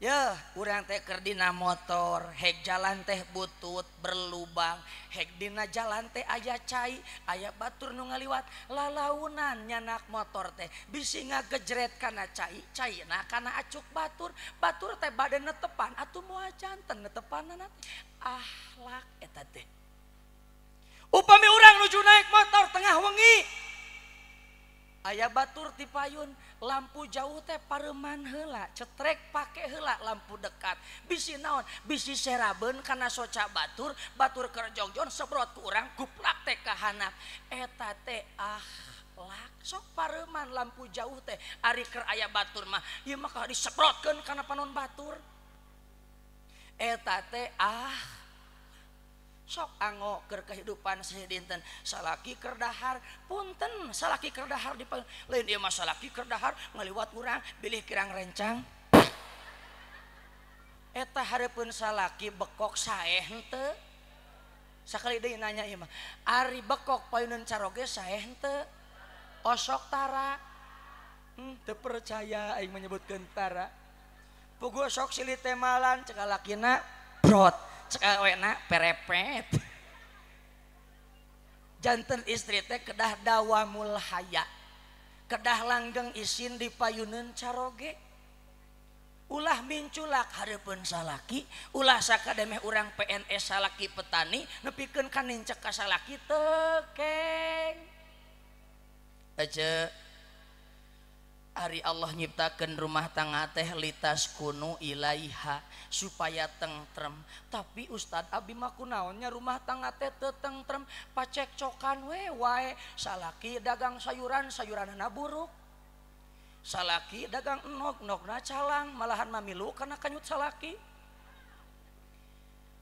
Ya urang teh keur dina motor heg jalan teh butut berlubang heg dina jalan teh aya cai aya batur nu ngaliwat lalaunan nyanak motor teh bisi ngagejret kana cai caina kana acuk batur batur teh bade netepan atuh moal janten netepanna akhlak eta teh. Upami urang nuju naik motor tengah wengi aya batur ti payun lampu jauh teh pareuman heula cetrek pake heula lampu dekat bisi naon bisi serabeun kana soca batur batur keur jongjon sebrot ku urang guplak teh ka handap eta teh akhlak sok pareuman lampu jauh teh ari keur aya batur mah ieu mah diseprotkeun kana panon batur eta teh sok anggo keur kehidupan sedinten salaki keur dahar punten salaki keur dahar di lain ieu mah salaki keur dahar ngaliwat urang bilih kirang rencang eta hareupeun salaki bekok sae henteu sakali deui nanya ieu mah ari bekok payuneun caroge sae henteu osok tara teu percaya aing menyebutkeun tara pugu sok silih temalan cek lakina brot cek awena perepet janten istri teh kedah dawamul haya kedah langgeng isin di payuneun caroge ulah minculak hareupeun salaki ulah sakademeh urang PNS salaki petani nepikeun kanincek ka salaki tekeng aja ari Allah nyiptakeun rumah tangga teh litas kunu ilaiha supaya tentrem tapi Ustad abi mah kunaonnya rumah tangga teh teu tentrem pacekcokan we wae salaki dagang sayuranna buruk salaki dagang enog-enogna calang malahan mamilu kana kanyut salaki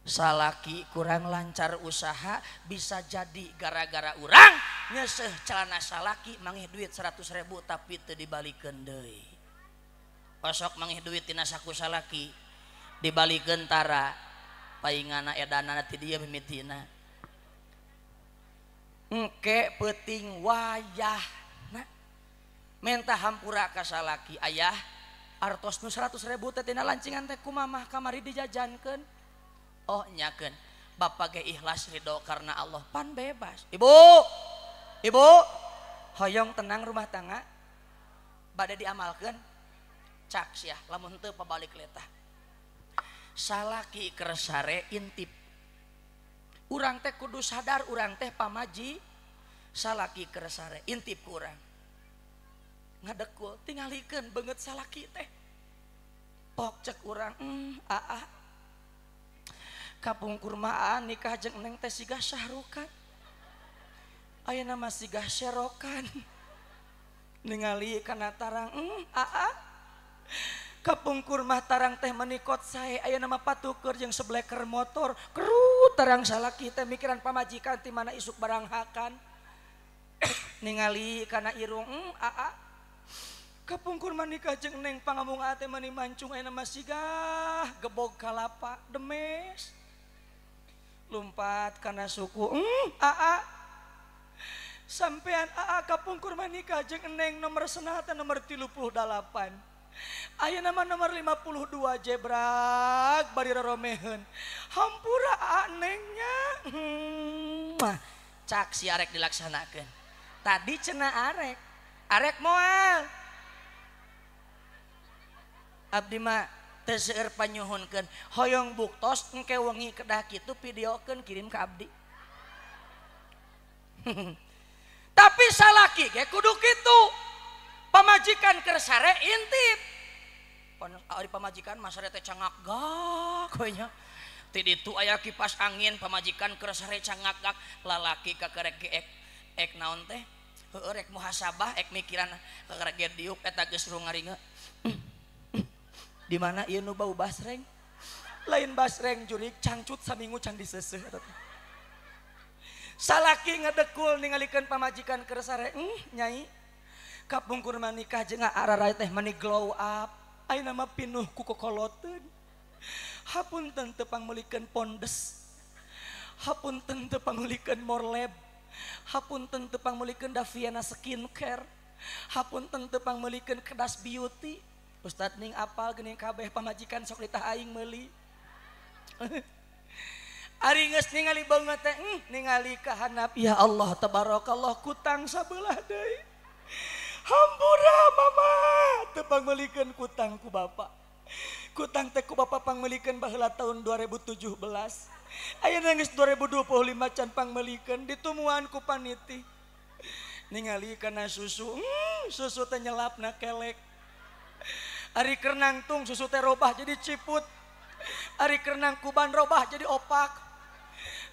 salaki kurang lancar usaha bisa jadi gara-gara urang nyeseh celana salaki mangih duit 100.000 tapi teu dibalikeun deui osok mangih duit tina saku salaki dibalikeun tara paingana edanana ti dieu mimitina engke peuting wayahna menta hampura ka salaki ayah artos nu 100.000 teh tina lancingan teh kumaha kamari dijajankeun oh nyakeun bapak ge ikhlas ridho karena Allah pan bebas ibu hoyong tenang rumah tangga bade diamalkeun cak sia lamun teu pabalik letah salaki keur sare intip urang teh kudu sadar urang teh pamaji salaki keur sare intip ku urang ngadekul tingalikeun beungeut salaki teh pok cek urang aa kapungkur maan nikah jeung neng teh sigah syahrukan ayeuna mah sigah serokan ningali kana tarang aa kapungkur mah tarang teh menikot sae ayeuna mah patuker jeung sebleker motor kerut tarang salaki teh mikiran pamajikan ti mana isuk baranghakan ningali kana irung aa kapungkur mah nikah jeung neng pangamung teh mani mancung ayeuna mah sigah gebog kalapa demes lumpat kana suku aa sampean aa kapungkur manikah jeung eneng nomor senah teh nomor 38 ayeuna mah nomor 52 jebrak bari romeheun hampura aa nengnya mah cak si arek dilaksanakeun tadi cenah arek moal abdi mah teu seueur panyuhunkeun hoyong buktos engke wengi kedah kitu videokeun kirim ka abdi tapi salaki ge kudu kitu pamajikan keur sare intip ari pamajikan mah sare teh cangak gak we nya ti ditu aya kipas angin pamajikan keur sare cangak gak lalaki kakerek ek naon teh heueuh rek muhasabah ek mikiran kakerek diuk eta geus rungaringe di mana ieu nu bau basreng lain basreng jurig cangcut saminggu can diseuseuh eta teh salaki ngadekul ningalikeun pamajikan keur sare nyai kapungkur manikah jeung araray teh mani glow up ayeuna mah pinuh ku kokoloteun hapunten teu pangmeulikeun pondes hapunten teu pangmeulikeun morleb hapunten teu pangmeulikeun Daviana skincare hapunten teu pangmeulikeun kedas beauty Ustad ning apal geuning kabeh pamajikan sok ditah aing meuli. Ari geus ningali banget teh ningali ka handap ya Allah tabarakallah kutang sabelah deui. Hampura mama teu pangmeulikeun kutang ku bapa. Kutang teh ku bapa pangmeulikeun baheula tahun 2017. Ayeuna geus 2025 can pangmeulikeun ditumuan ku paniti. Ningali kana susu, susu teh nyelapna kelek. Ari keur nangtung susu teh robah jadi ciput. Ari keur nang kuban robah jadi opak.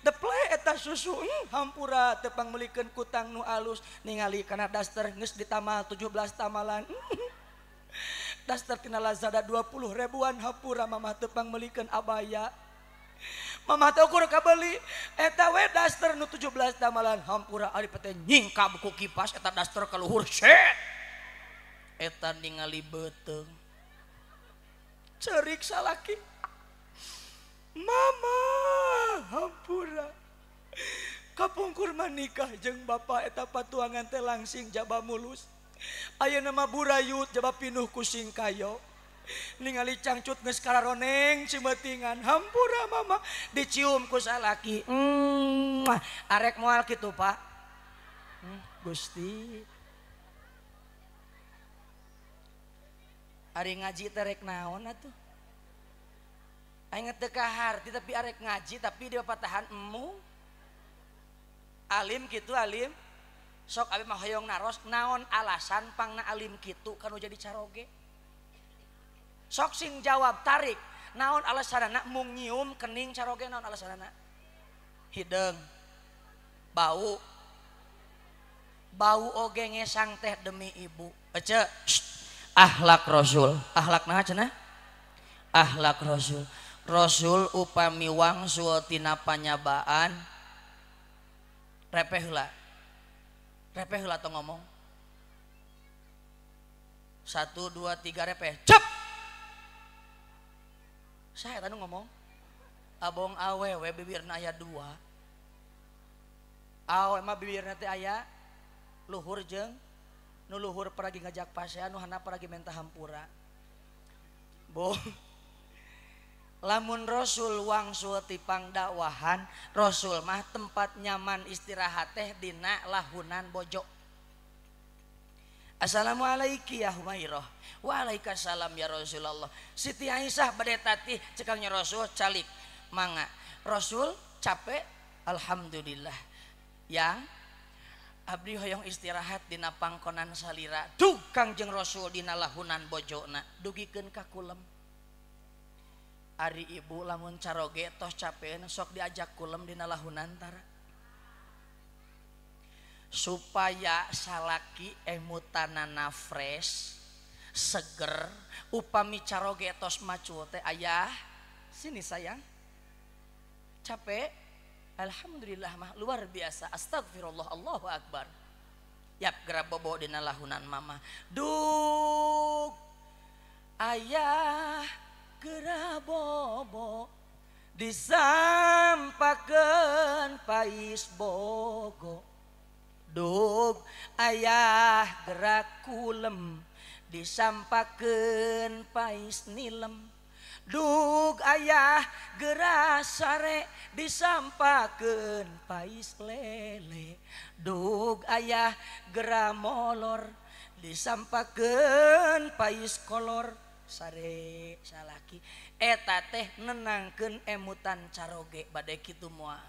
Deple eta susu hampura teu pangmeulikeun kutang nu alus ningali kana daster geus ditamal 17 tamalan. Daster tina Lazada 20 ribuan hampura mamah teu pangmeulikeun abaya. Mamah teh ukur kabeli eta we daster nu 17 tamalan hampura ari teh nyingkab ku kipas eta daster ka luhur set. Eta ningali beuteung. Ceurik salaki. Mama hampura kapungkur manikah jeung bapa eta patuangan teh langsing jaba mulus. Aya nama burayut jaba pinuh kusing kayo. Ningali cangcut geus kararoneng cimetingan. Hampura mama dicium ku salaki. Arek moal kitu Pak. Gusti. Ari ngaji terek naon atuh? Aing teu kaharti tapi arek ngaji tapi dia patahan emu. Alim gitu alim. Sok abi mah hoyong naros naon alasan pangna alim kitu kanu jadi caroge. Sok sing jawab tarik. Naon alasanna mung nyium kening caroge naon alasanna? Hideung. Bau. Bau oge ngesang teh demi ibu. Ece. Akhlak Rasul. Akhlak naha cenah? Akhlak Rasul. Rasul upami wangsul tina panyabaan repeh heula. Repeh heula tong ngomong. 1 2 3 repeh. Cep. Saya tanu ngomong. Abong awewe bibirna aya 2. Awe mah bibirna teh aya luhur jeung nu luhur peragi ngajak pasea nu handap peragi menta hampura. Bong. Lamun Rasul wangsul ti pangdakwahan, Rasul mah tempat nyaman istirahat teh dina lahunan bojo. Assalamualaikum ya Humairah. Waalaikumsalam ya Rasulullah. Siti Aisyah bade tatih cekangnya Rasul calik. Mangga. Rasul capek? Alhamdulillah. Yang abdi hoyong istirahat dina pangkonan salira. Duh Kangjeng Rasul dina lahunan bojona dugikeun ka kulem. Ari ibu lamun caroge tos capeun sok diajak kulem dina lahunan tara. Supaya salaki emutanana fresh, seger, upami caroge tos macu teh ayah. Sini sayang. Capek? Alhamdulillah mah luar biasa. Astagfirullah Allahu Akbar. Yap gerak bobo dina lahunan mama. Duk ayah gerak bobo disampakeun pais bogo. Duk ayah gerak kulem disampakeun pais nilem. Dug ayah gerak sare disampakeun pais lele. Dug ayah gerak molor disampakeun pais kolor. Sare salaki eta teh nenangkeun emutan caroge bade kitu moal.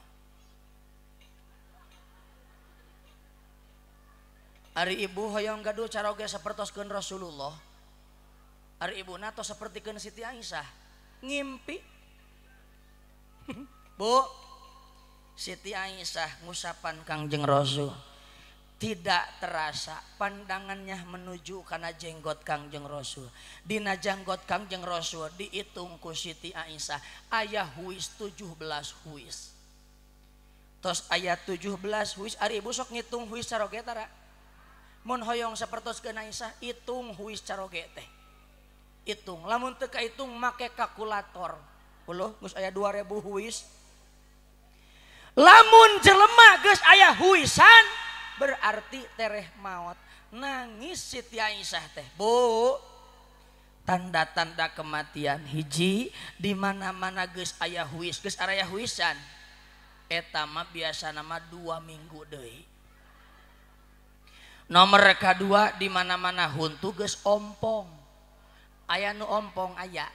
Ari ibu hoyong gaduh caroge sapertoskeun Rasulullah. Ari ibuna tos sapertikeun Siti Aisyah. Ngimpi. Bu, Siti Aisyah ngusapan Kangjeng Rasul. Tidak terasa pandangannya menuju kana jenggot Kangjeng Rasul. Dina jenggot Kangjeng Rasul diitung ku Siti Aisyah aya huis 17 huis. Tos aya 17 huis ari ibu sok ngitung huis caroge tara. Mun hoyong sapertoskeun Aisyah itung huis caroge teh. Hitung lamun teu kahitung make kalkulator. Puluh geus aya 2000 huis. Lamun jelema geus aya huisan berarti tereh maot. Nangis Siti Aisyah teh. Bu, tanda-tanda kematian hiji di mana-mana geus aya huis, geus aya huisan. Eta mah biasana mah 2 minggu deui. Nomor kadua di mana-mana huntu geus ompong. Aya nu ompong aya.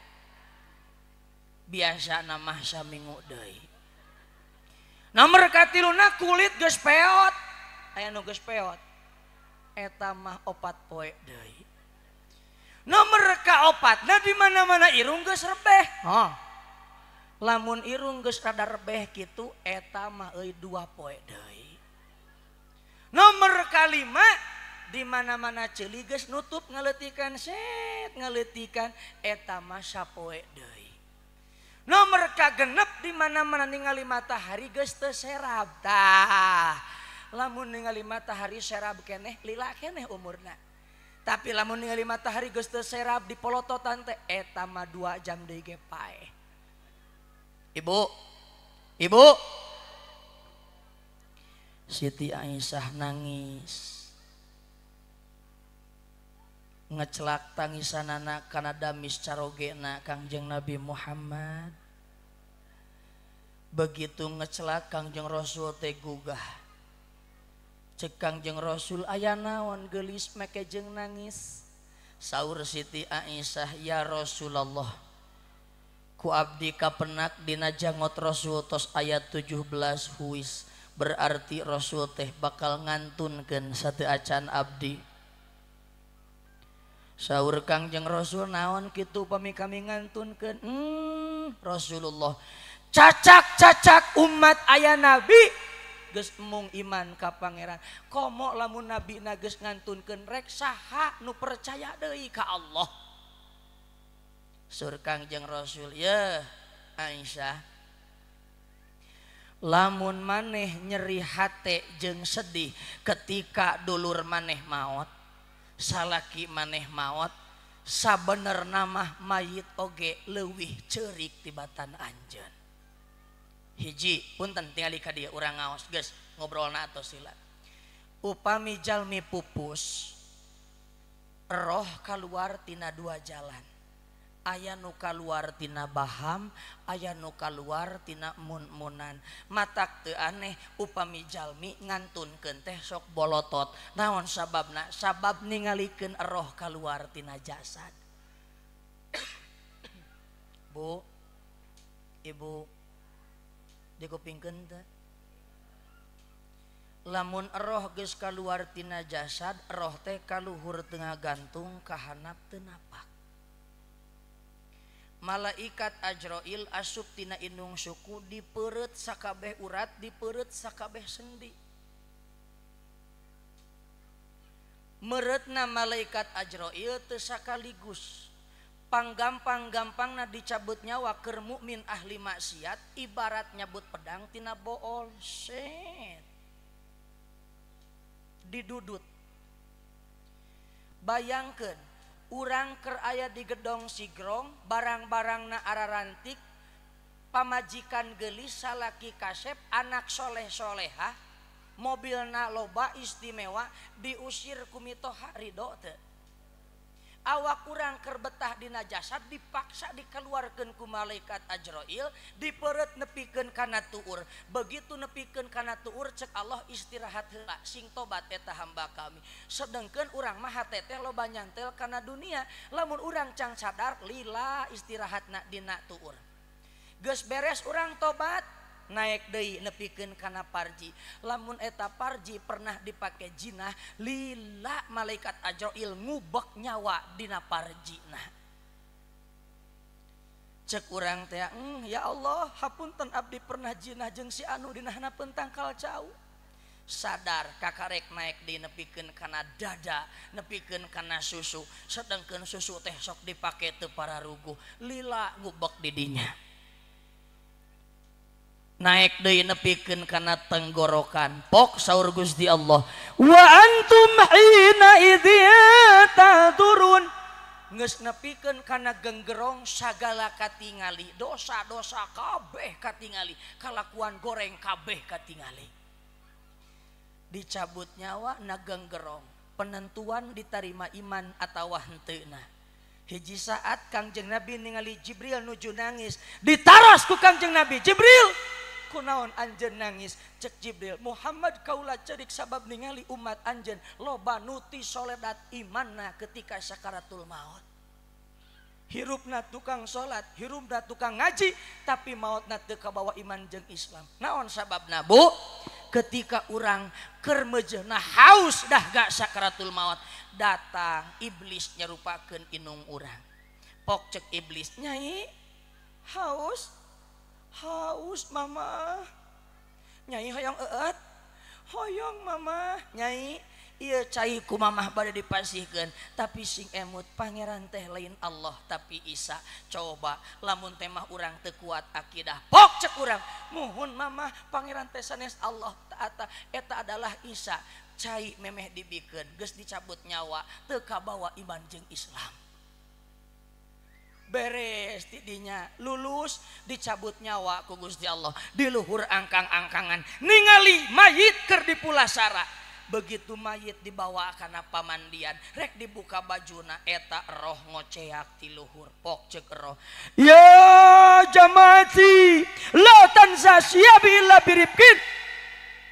Biasa namah saminggu deui. Nomor katiluna kulit geus peot. Aya nu geus peot. Eta mah 4 poe deui. Nomor kaopatna di mana-mana irung geus rebeh. Lamun irung geus rada rebeh kitu eta mah euy 2 poe deui. Nomor kalima di mana-mana ceuli geus nutup ngaletikan set ngaletikan eta mah sapoe deui. Nomor kagenep di mana-mana ningali matahari geus teu serab. Tah lamun ningali matahari serab keneh lila keneh umurna. Tapi lamun ningali matahari geus teu serab di polototan teh eta mah 2 jam deui ge pae. Ibu Siti Aisyah nangis ngecelak tangisanana kana damis carogena Kangjeng Nabi Muhammad. Begitu ngecelak Kangjeng Rasul teh gugah. Cek Kangjeng Rasul aya naon geulis make jeung nangis. Saur Siti Aisyah, ya Rasulullah, ku abdi kapenak dina jangot Rasul tos ayat 17 huis. Berarti Rasul teh bakal ngantunkeun sateu acan abdi. Saur Kangjeng Rasul, naon kitu upami kami ngantunkeun? Rasulullah, cacak-cacak umat aya nabi geus mung iman ka pangeran. Komo lamun nabi na geus ngantunkeun rek saha nu percaya deui ka Allah. Sur Kangjeng Rasul, ya Aisyah, lamun maneh nyeri hate jeung sedih ketika dulur maneh maot, salaki maneh maot, sabenerna mah mayit oge leuwih ceurik tibatan anjeun. Hiji punten tingali ka dieu urang ngaos geus ngobrolna atos sila. Upami jalmi pupus roh kaluar tina dua jalan. Aya nu kaluar tina baham, aya nu kaluar tina mun-munan. Matak teu aneh upami jalmi ngantunkeun teh sok bolotot. Naon sababna? Sabab ningalikeun roh kaluar tina jasad. Bu, Ibu, dikupingkeun teh. Lamun roh geus kaluar tina jasad, roh teh kaluhur tengah gantung kahanap teu napak. Malaikat Ajrail asup tina indung suku dipeureut sakabeh urat, dipeureut sakabeh sendi. Meureutna malaikat Ajrail teu sakaligus. Panggampang-gampangna dicabut nyawa keur mukmin ahli maksiat ibarat nyabut pedang tina bool. Set. Didudut. Bayangkeun urang keur aya di gedong sigrong, barang-barangna ararantik, pamajikan geulis, salaki kasep, anak soleh-solehah, mobilna loba istimewa, diusir ku mitoha ridho teu. Awak urang keur betah dina jasad dipaksa dikeluarkeun ku malaikat Ajrail, dipeureut nepikeun kana tuur. Begitu nepikeun kana tuur cek Allah istirahat heula, sing tobat eta hamba kami. Sedengkeun urang mah hate teh loba nyantel kana dunia. Lamun urang cang sadar lila istirahatna dina tuur. Geus beres urang tobat, naik deui nepikeun kana parji. Lamun eta parji pernah dipake jinah, lila malaikat Ajrail ngubek nyawa dina parjina. Cek urang teh, ya Allah, hapunten abdi pernah jinah jeung si anu dinahna pentangkal cau. Sadar kakarek naik deui nepikeun kana dada, nepikeun kana susu. Sedengkeun susu teh sok dipake teu pararuguh, lila ngubek di dinya. Naik deui nepikeun kana tenggorokan. Pok saur Gusti Allah, wa antum hina idza taturun, geus nepikeun kana genggerong sagala katingali, dosa-dosa kabeh katingali, kalakuan goreng kabeh katingali. Dicabut nyawa na genggerong, penentuan ditarima iman atawa henteuna. Hiji saat Kangjeng Nabi ningali Jibril nuju nangis, ditaros ku Kangjeng Nabi, Jibril, kunaon anjeun nangis? Cek Jibril, Muhammad kaula cerik sabab ningali umat anjeun loba nuti soledat imanna ketika sakaratul maut. Hirupna tukang salat, hirupna tukang ngaji, tapi mautna teu kabawa iman jeung Islam. Naon sababna, Bu? Ketika urang keur meujeuhna haus dah gak sakaratul maut, datang iblis nyarupakeun inung urang. Pok cek iblis, Nyai, haus mama. Nyai hoyong eut, hoyong mama. Nyai, ieu cai ku mamah bade dipasihkeun, tapi sing emut pangeran teh lain Allah tapi Isa. Coba lamun teh mah urang teu kuat akidah, pok cek urang, muhun mamah pangeran teh sanes Allah taata, eta adalah Isa. Cai memeh dibikeun, geus dicabut nyawa, teu kabawa iman jeung Islam. beres tidinya lulus dicabut nyawa ku Gusti Allah di luhur angkang-angkangan ningali mayit keur dipulasara. Begitu mayit dibawa kana pamandian rek dibuka bajuna eta roh ngoceak ti luhur pok ceuk roh ya jamaati la tansasya bila biribkin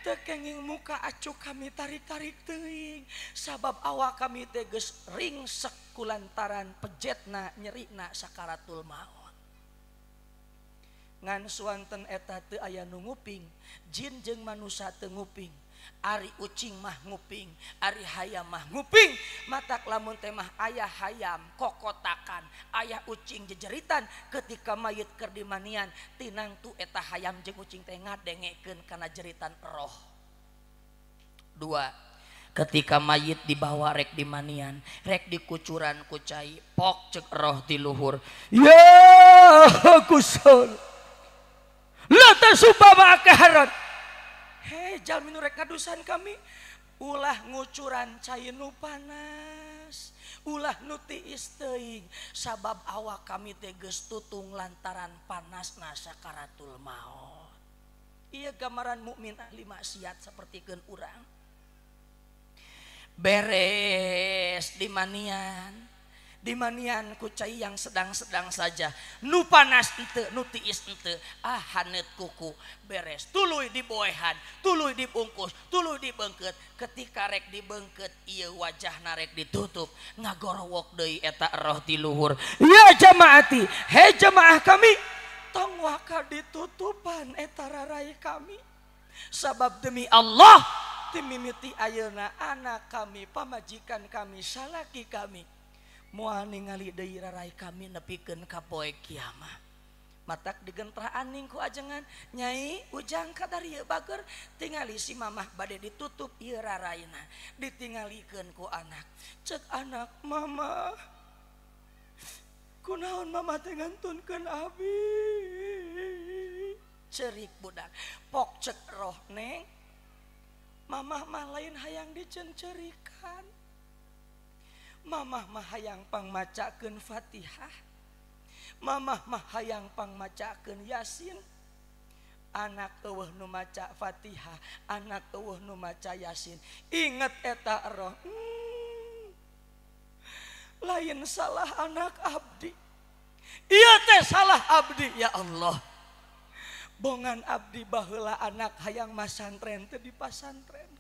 tekenging muka acu kami tarik-tarik teuing sabab awak kami teh geus ringsek kulantaran pejetna nyerina sakaratul maut. Ngan suanten eta teu aya nu nguping jin jeung manusia teu nguping. Ari ucing mah nguping, ari hayam mah nguping. Matak lamun teh mah ayah hayam kokotakan, ayah ucing jejeritan ketika mayit keur dimanian tinang tu eta hayam jeung ucing teh ngadengekeun kana jeritan roh. 2. Ketika mayit dibawa rek dimanian, rek dikucuran kucai, pok cek roh di luhur. Ya kusol, lata supama akaharat. Hei jalmi nu rek ngadusan kami, ulah ngucuran cai nu panas, ulah nu tiis teuing, sabab awak kami teh geus tutung lantaran panasna sakaratul maut. Ieu gambaran mukmin ahli maksiat sapertikeun urang. Beres dimanian kucai yang sedang-sedang saja nu panas ente nu tiis ente hanet kuku beres tuluy diboehan tuluy dibungkus tuluy dibengket ketika rek dibengket ieu wajahna rek ditutup ngagorowok deui eta roh di luhur. Ya jamaati he jamaah kami tong waka ditutupan eta rarai kami sabab demi Allah timimiti ayeuna anak kami pamajikan kami salaki kami moal ningali deui rarai kami nepikeun ka poe kiamat. Matak digentraan ning ku ajengan Nyai ujang kadarieu bager tingali si mamah bade ditutup ieu raraina ditingalikeun ku anak. Cek anak mama kunaon mama teh ngantunkeun abi cerik budak pok cek roh neng mamah mah lain hayang dicencerikan. Mamah mah hayang pangmacakeun Fatihah, mamah mah hayang pangmacakeun Yasin. Anak eueuh nu maca Fatihah, anak eueuh nu maca Yasin. Inget eta roh. Lain salah anak abdi. Ieu teh salah abdi ya Allah. Bongan abdi baheula anak hayang masantren teu dipasantren.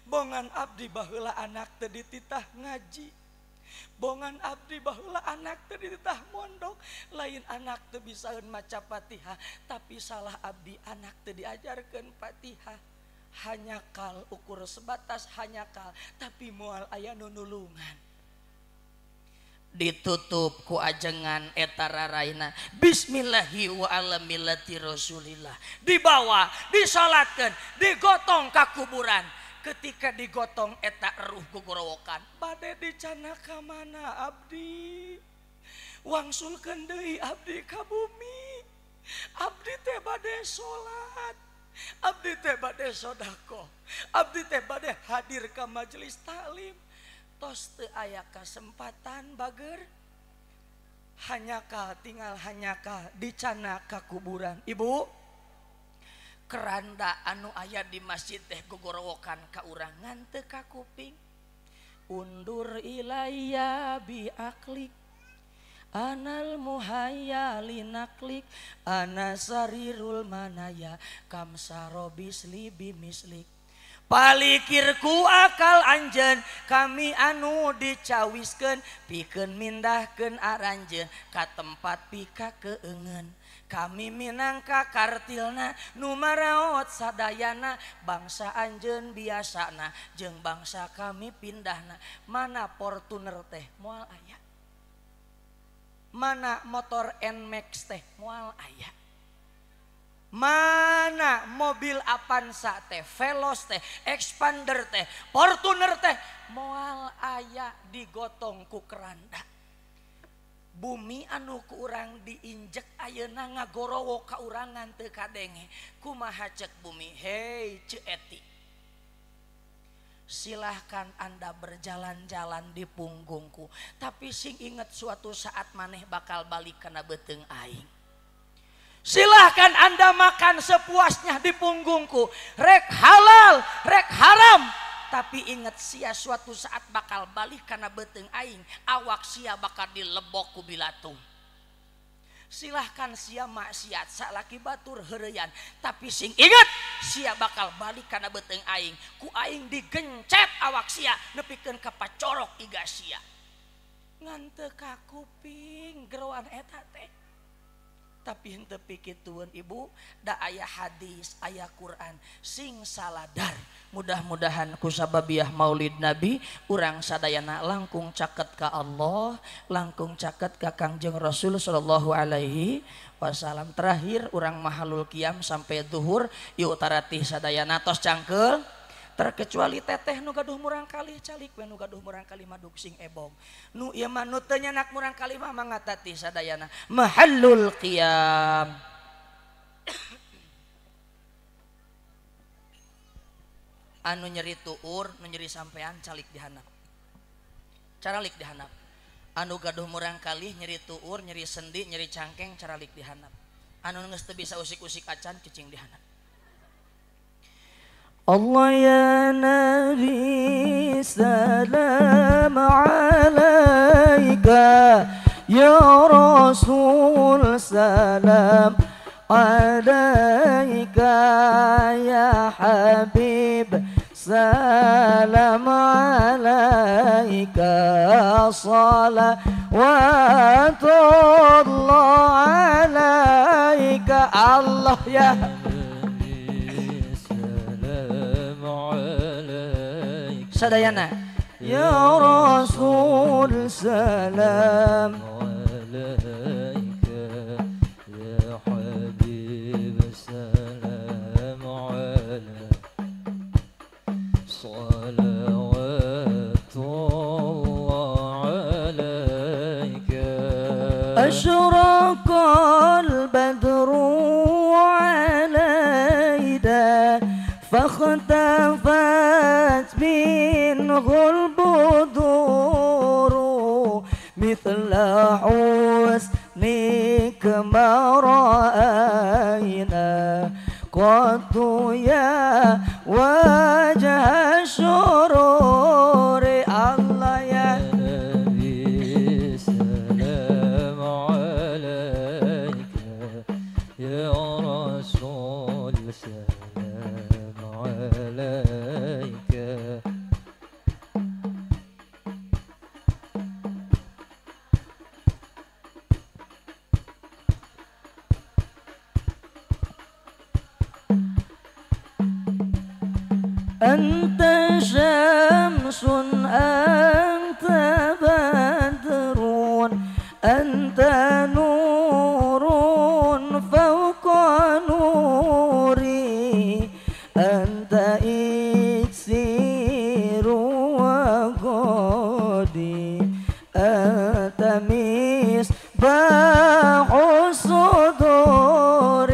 Bongan abdi baheula anak teu dititah ngaji. Bongan abdi baheula anak teu dititah mondok. Lain anak teu bisaeun maca Fatihah, tapi salah abdi anak teu diajarkeun Fatihah. Hanya kal ukur sebatas hanya kal, tapi moal aya nu nulungan. Ditutup ku ajengan eta raraina bismillahi wa ala millati rasulillah dibawa disalatkeun digotong ka kuburan. Ketika digotong eta ruh gugorowokan bade dicana ka mana abdi wangsulkeun deui abdi ka bumi. Abdi teh bade salat, abdi teh bade sedekah, abdi teh bade hadir ka majelis taklim. Tos teu aya kesempatan bager hanyakah tinggal hanyakah dicana ka kuburan. Ibu keranda anu aya di masjid teh gogorowokan ka urang ngan teu ka kuping. Undur ilayya bi aklik anal muhayya linaklik ana sarirul manaya kamsarobis libi mislik. Palikirku akal anjeun kami anu dicawiskeun pikeun mindahkeun aranjeun ka tempat pika keungeun. Kami minangka kartilna nu maraot sadayana bangsa anjeun biasana jeung bangsa kami pindahna. Mana Fortuner teh moal aya, mana motor Nmax teh moal aya, mana mobil Avanza teh, Veloz teh, Expander teh, Fortuner teh moal aya digotong ku keranda. Bumi anu ku urang diinjek ayeuna ngagorowo ka urangan teu kadenge. Kumaha cek bumi? Hei Ceu Eti, silahkan Anda berjalan-jalan di punggungku, tapi sing inget suatu saat maneh bakal balik kana beteng aing. Silahkan Anda makan sepuasnya di punggungku, rek halal, rek haram, tapi inget sia suatu saat bakal balik kana beteng aing, awak sia bakal dilebok ku bilatung. Silahkan sia maksiat salaki batur heureyan, tapi sing inget sia bakal balik kana beteng aing, ku aing digencet awak sia nepikeun ka pacorok iga sia. Ngan teu kakuping geroan eta teh. Tapi henteu pikitueun ibu, da aya hadis, aya Quran sing saladar. Mudah-mudahan ku sababiah Maulid Nabi urang sadayana langkung caket ka Allah, langkung caket ka Kangjeng Rasul sallallahu alaihi wasallam. Terakhir urang mahalul qiyam sampai zuhur, ieu taratih sadayana tos cangkeul. Terkecuali teteh nu gaduh murang kali calik we nu gaduh murang kali maduk sing ebong. Nu ieu mah nu teu nyanak murang kali mah mangatati sadayana mahallul qiyam. Anu nyeri tuur, nu nyeri sampean calik dihanap. Caralik dihanap. Anu gaduh murang kali nyeri tuur, nyeri sendi, nyeri cangkeng caralik dihanap. Anu geus teu bisa usik-usik acan cicing dihanap. Allah ya Nabi salam alaika, ya Rasul salam alaika, ya Habib salam alaika, salawatullah alaika. Allah ya sadayana, ya Rasul salam alaika, ya Habib salam alaika, salawatullah alaika. Asyraqal badru alayna فاختفت منه البدور مثل حسنك ما رأينا قط يا وجه الشرور. الله يا نبي سلام عليك، يا رسول سلام عليك. أنت شمس أنت بدر أنت نور فوق نوري أنت إكسير وقودي أنت مصباح الصدور.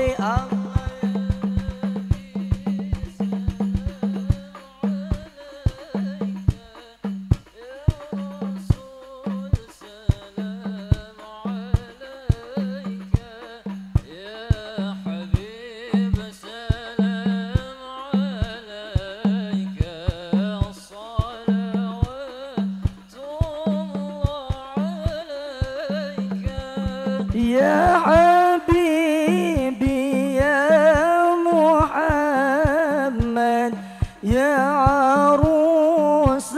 يا حبيبي يا محمد يا عروس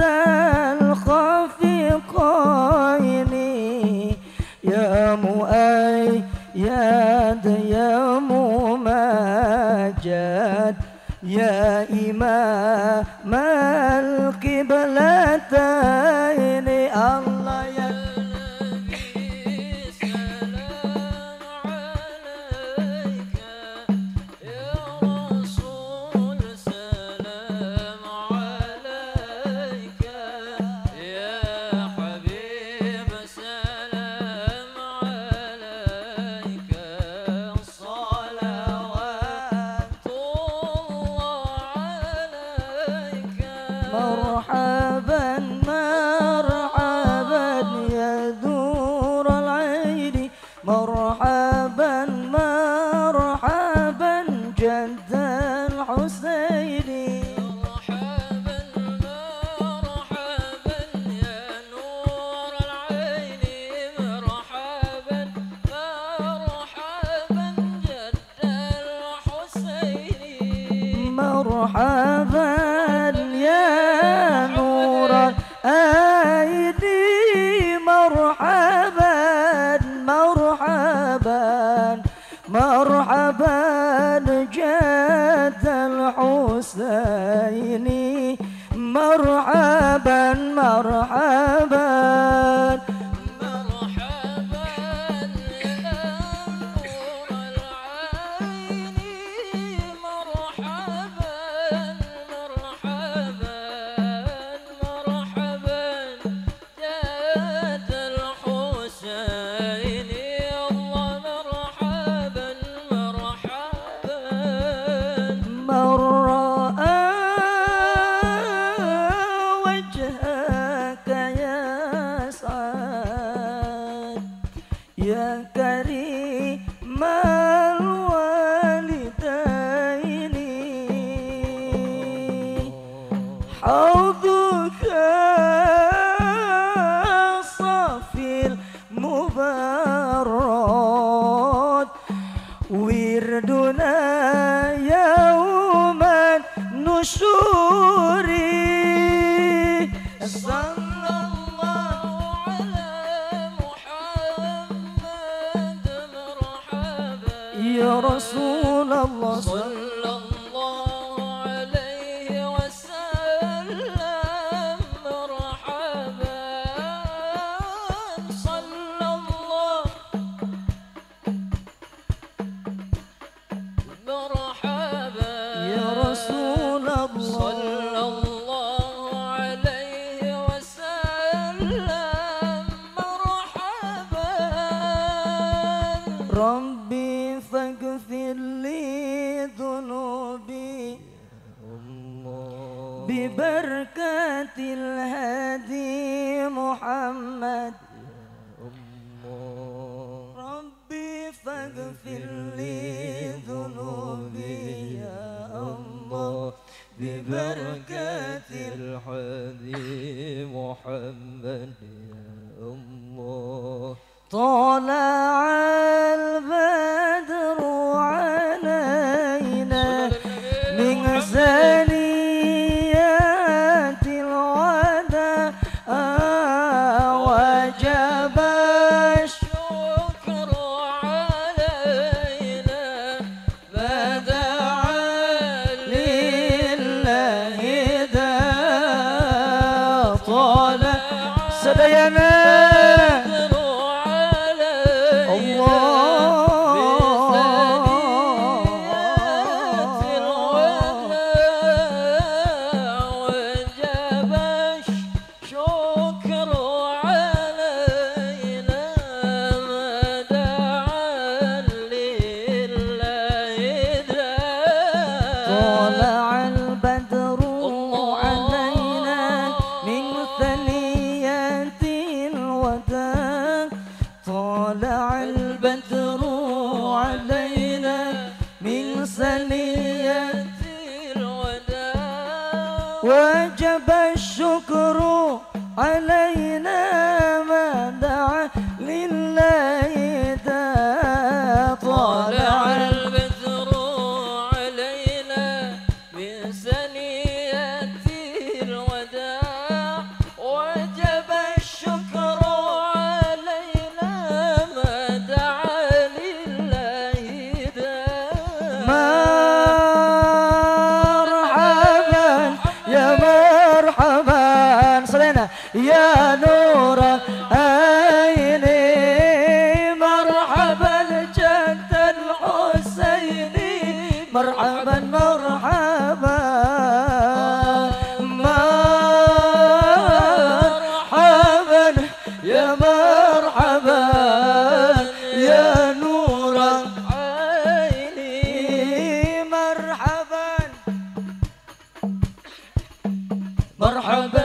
الخفقين يا مؤيد يا ممجد يا إمام القبلتين. الله يا مرحبا مرحبا مرحبا يا نور العين مرحبا مرحبا جد الحسين مرحبا مرحبا يا نور العين مرحبا مرحبا جد الحسين مرحبا يا نور العين مرحبا مرحبا مرحبا جد الحسين مرحبا مرحبا مرحبا يا نور العين مرحبا مرحبا مرحبا جد الحسين الله مرحبا مرحبا من رأى وجهك يا سعد يا كريم الوالدين حوضك صافي المبارد وردنا يوم النشور صلى الله على محمد مرحبا يا رسول الله صلى الله عليه وسلم مرحبا صلى الله مرحبا يا رسول الله صلى الله عليه وسلم مرحبا ربي فاغفر لي ذنوبي ببركة الهادي محمد ربي فاغفر لي ذنوبي يا الله ببركة الحدي محمد يا الله طلع البدر علينا من ثنيات الوداع وجب الشكر علينا ما دعا لله ذا طلع سدينا طلع البدر علينا من ثنيات الوداع طلع البدر علينا من ثنيات الوداع وجب الشكر علينا ما دعا لله ذا طلع البدر علينا من ثنيات الوداع وجب الشكر علينا ما دعا لله ذا مرحبا يا مرحبا صلينا يا نور العين مرحبا جد الحسين مرحبا مرحبا مرحبا يا مرحبا يا نور العين مرحبا مرحبا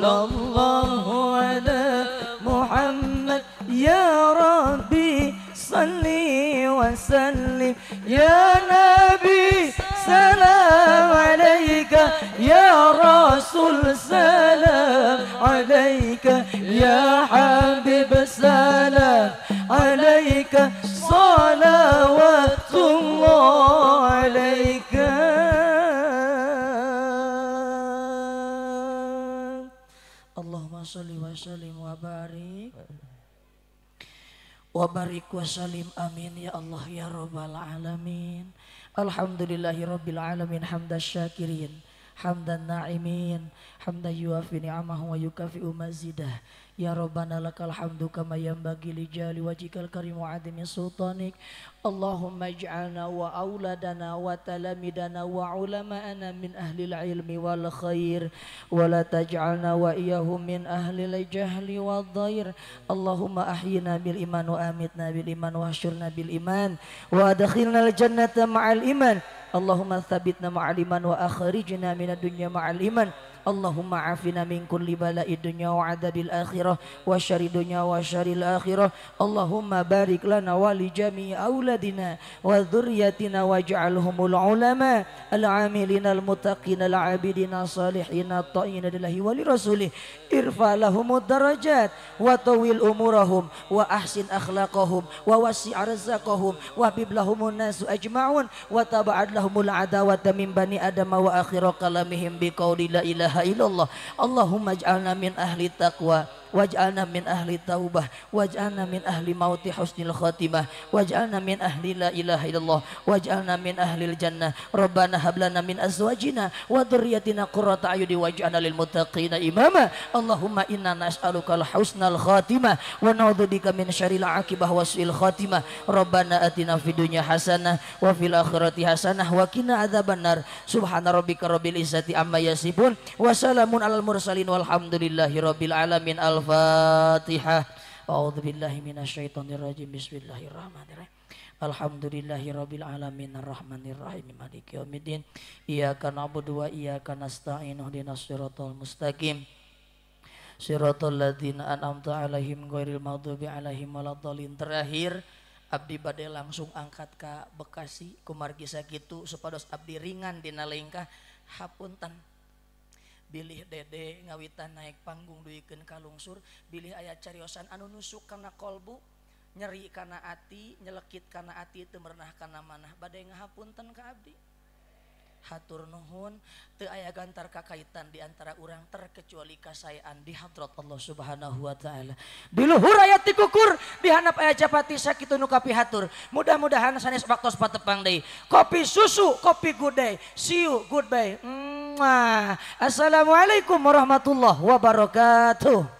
sallallahu ala Muhammad ya Rabbi salli wa sallim ya Nabi salam alaika ya Rasul salam alaika ya Habib salam alaika salawatullah alaika. Allahumma sholli wa sallim wa barik wa barik wa salim amin ya Allah ya rabbal alamin. Alhamdulillahi rabbil alamin hamdan syakirin hamdan na'imin hamdan yuafi ni'amahu wa yukafi'u mazidah. Ya Rabbana lakal hamdu kama yanbaghi li jali wajhikal karim wa 'azimi sultanik. Allahumma ij'alna wa auladana wa talamidana wa ulama'ana min ahlil ilmi wal khair wa la taj'alna wa iyahum min ahlil jahli wal dhair. Allahumma ahyina bil iman wa amitna bil iman wa hasyurna bil iman wa adkhilna al jannata ma'al iman. Allahumma thabbitna ma'al iman wa akhrijna minad dunya ma'al iman. Allahumma afina min kulli bala'id dunya wa adabil akhirah wa syarri dunya wa syarril akhirah. Allahumma barik lana wa li jami'i auladina wa dzurriyyatina waj'alhumul ulama al-amilina al-muttaqina al-abidina salihina at-ta'ina lillahi wa li rasulih. Irfa lahumud darajat wa tawil umurahum wa ahsin akhlaqahum wa wasi' arzaqahum wa bib lahumun nasu ajma'un wa taba'ad lahumul adawata min bani adam wa akhira kalamihim biqauli la ilaha illallah. Allahumma ij'alna min ahli taqwa waj'alna min ahli taubah waj'alna min ahli mauti husnil khatimah waj'alna min ahli la ilaha illallah waj'alna min ahlil jannah. Rabbana hablana min azwajina wa dhurriyyatina qurrata a'yuni waj'alna lil muttaqina imama. Allahumma inna nas'aluka al husnal khatimah wa na'udzubika min syarril aqibah wa su'il khatimah. Rabbana atina fid dunya hasanah wa fil akhirati hasanah wa qina adzabannar. Subhana rabbika rabbil izzati amma yasifun wa salamun alal mursalin walhamdulillahi rabbil alamin. Al-Fatihah. A'udzu billahi minasyaitonir rajim. Bismillahirrahmanirrahim. Alhamdulillahi rabbil alamin arrahmanir rahim maliki yaumiddin. Iyyaka na'budu wa iyyaka nasta'in. Ihdinas siratal mustaqim. Siratal ladzina an'amta 'alaihim ghairil maghdubi 'alaihim waladdallin. Terakhir abdi bade langsung angkat ka Bekasi kumargi sakitu supados abdi ringan dina lengkah hapunten. Bilih dede ngawitan naik panggung duikeun kalungsur, bilih aya cariosan anu nusuk kana kolbu, nyeri kana ati, nyelekit kana ati, teu merenah kana manah, bade ngahapunten ka abdi. Hatur nuhun, teu aya gantar kakaitan di antara urang terkecuali kasayaan di hadrat Allah Subhanahu wa taala. Di luhur aya ti kukur, di handap aya japati sakitu nu kapihatur. Mudah-mudahan sanes waktos patepang deui. Kopi susu, kopi good day. See you, goodbye. Assalamualaikum warahmatullahi wabarakatuh.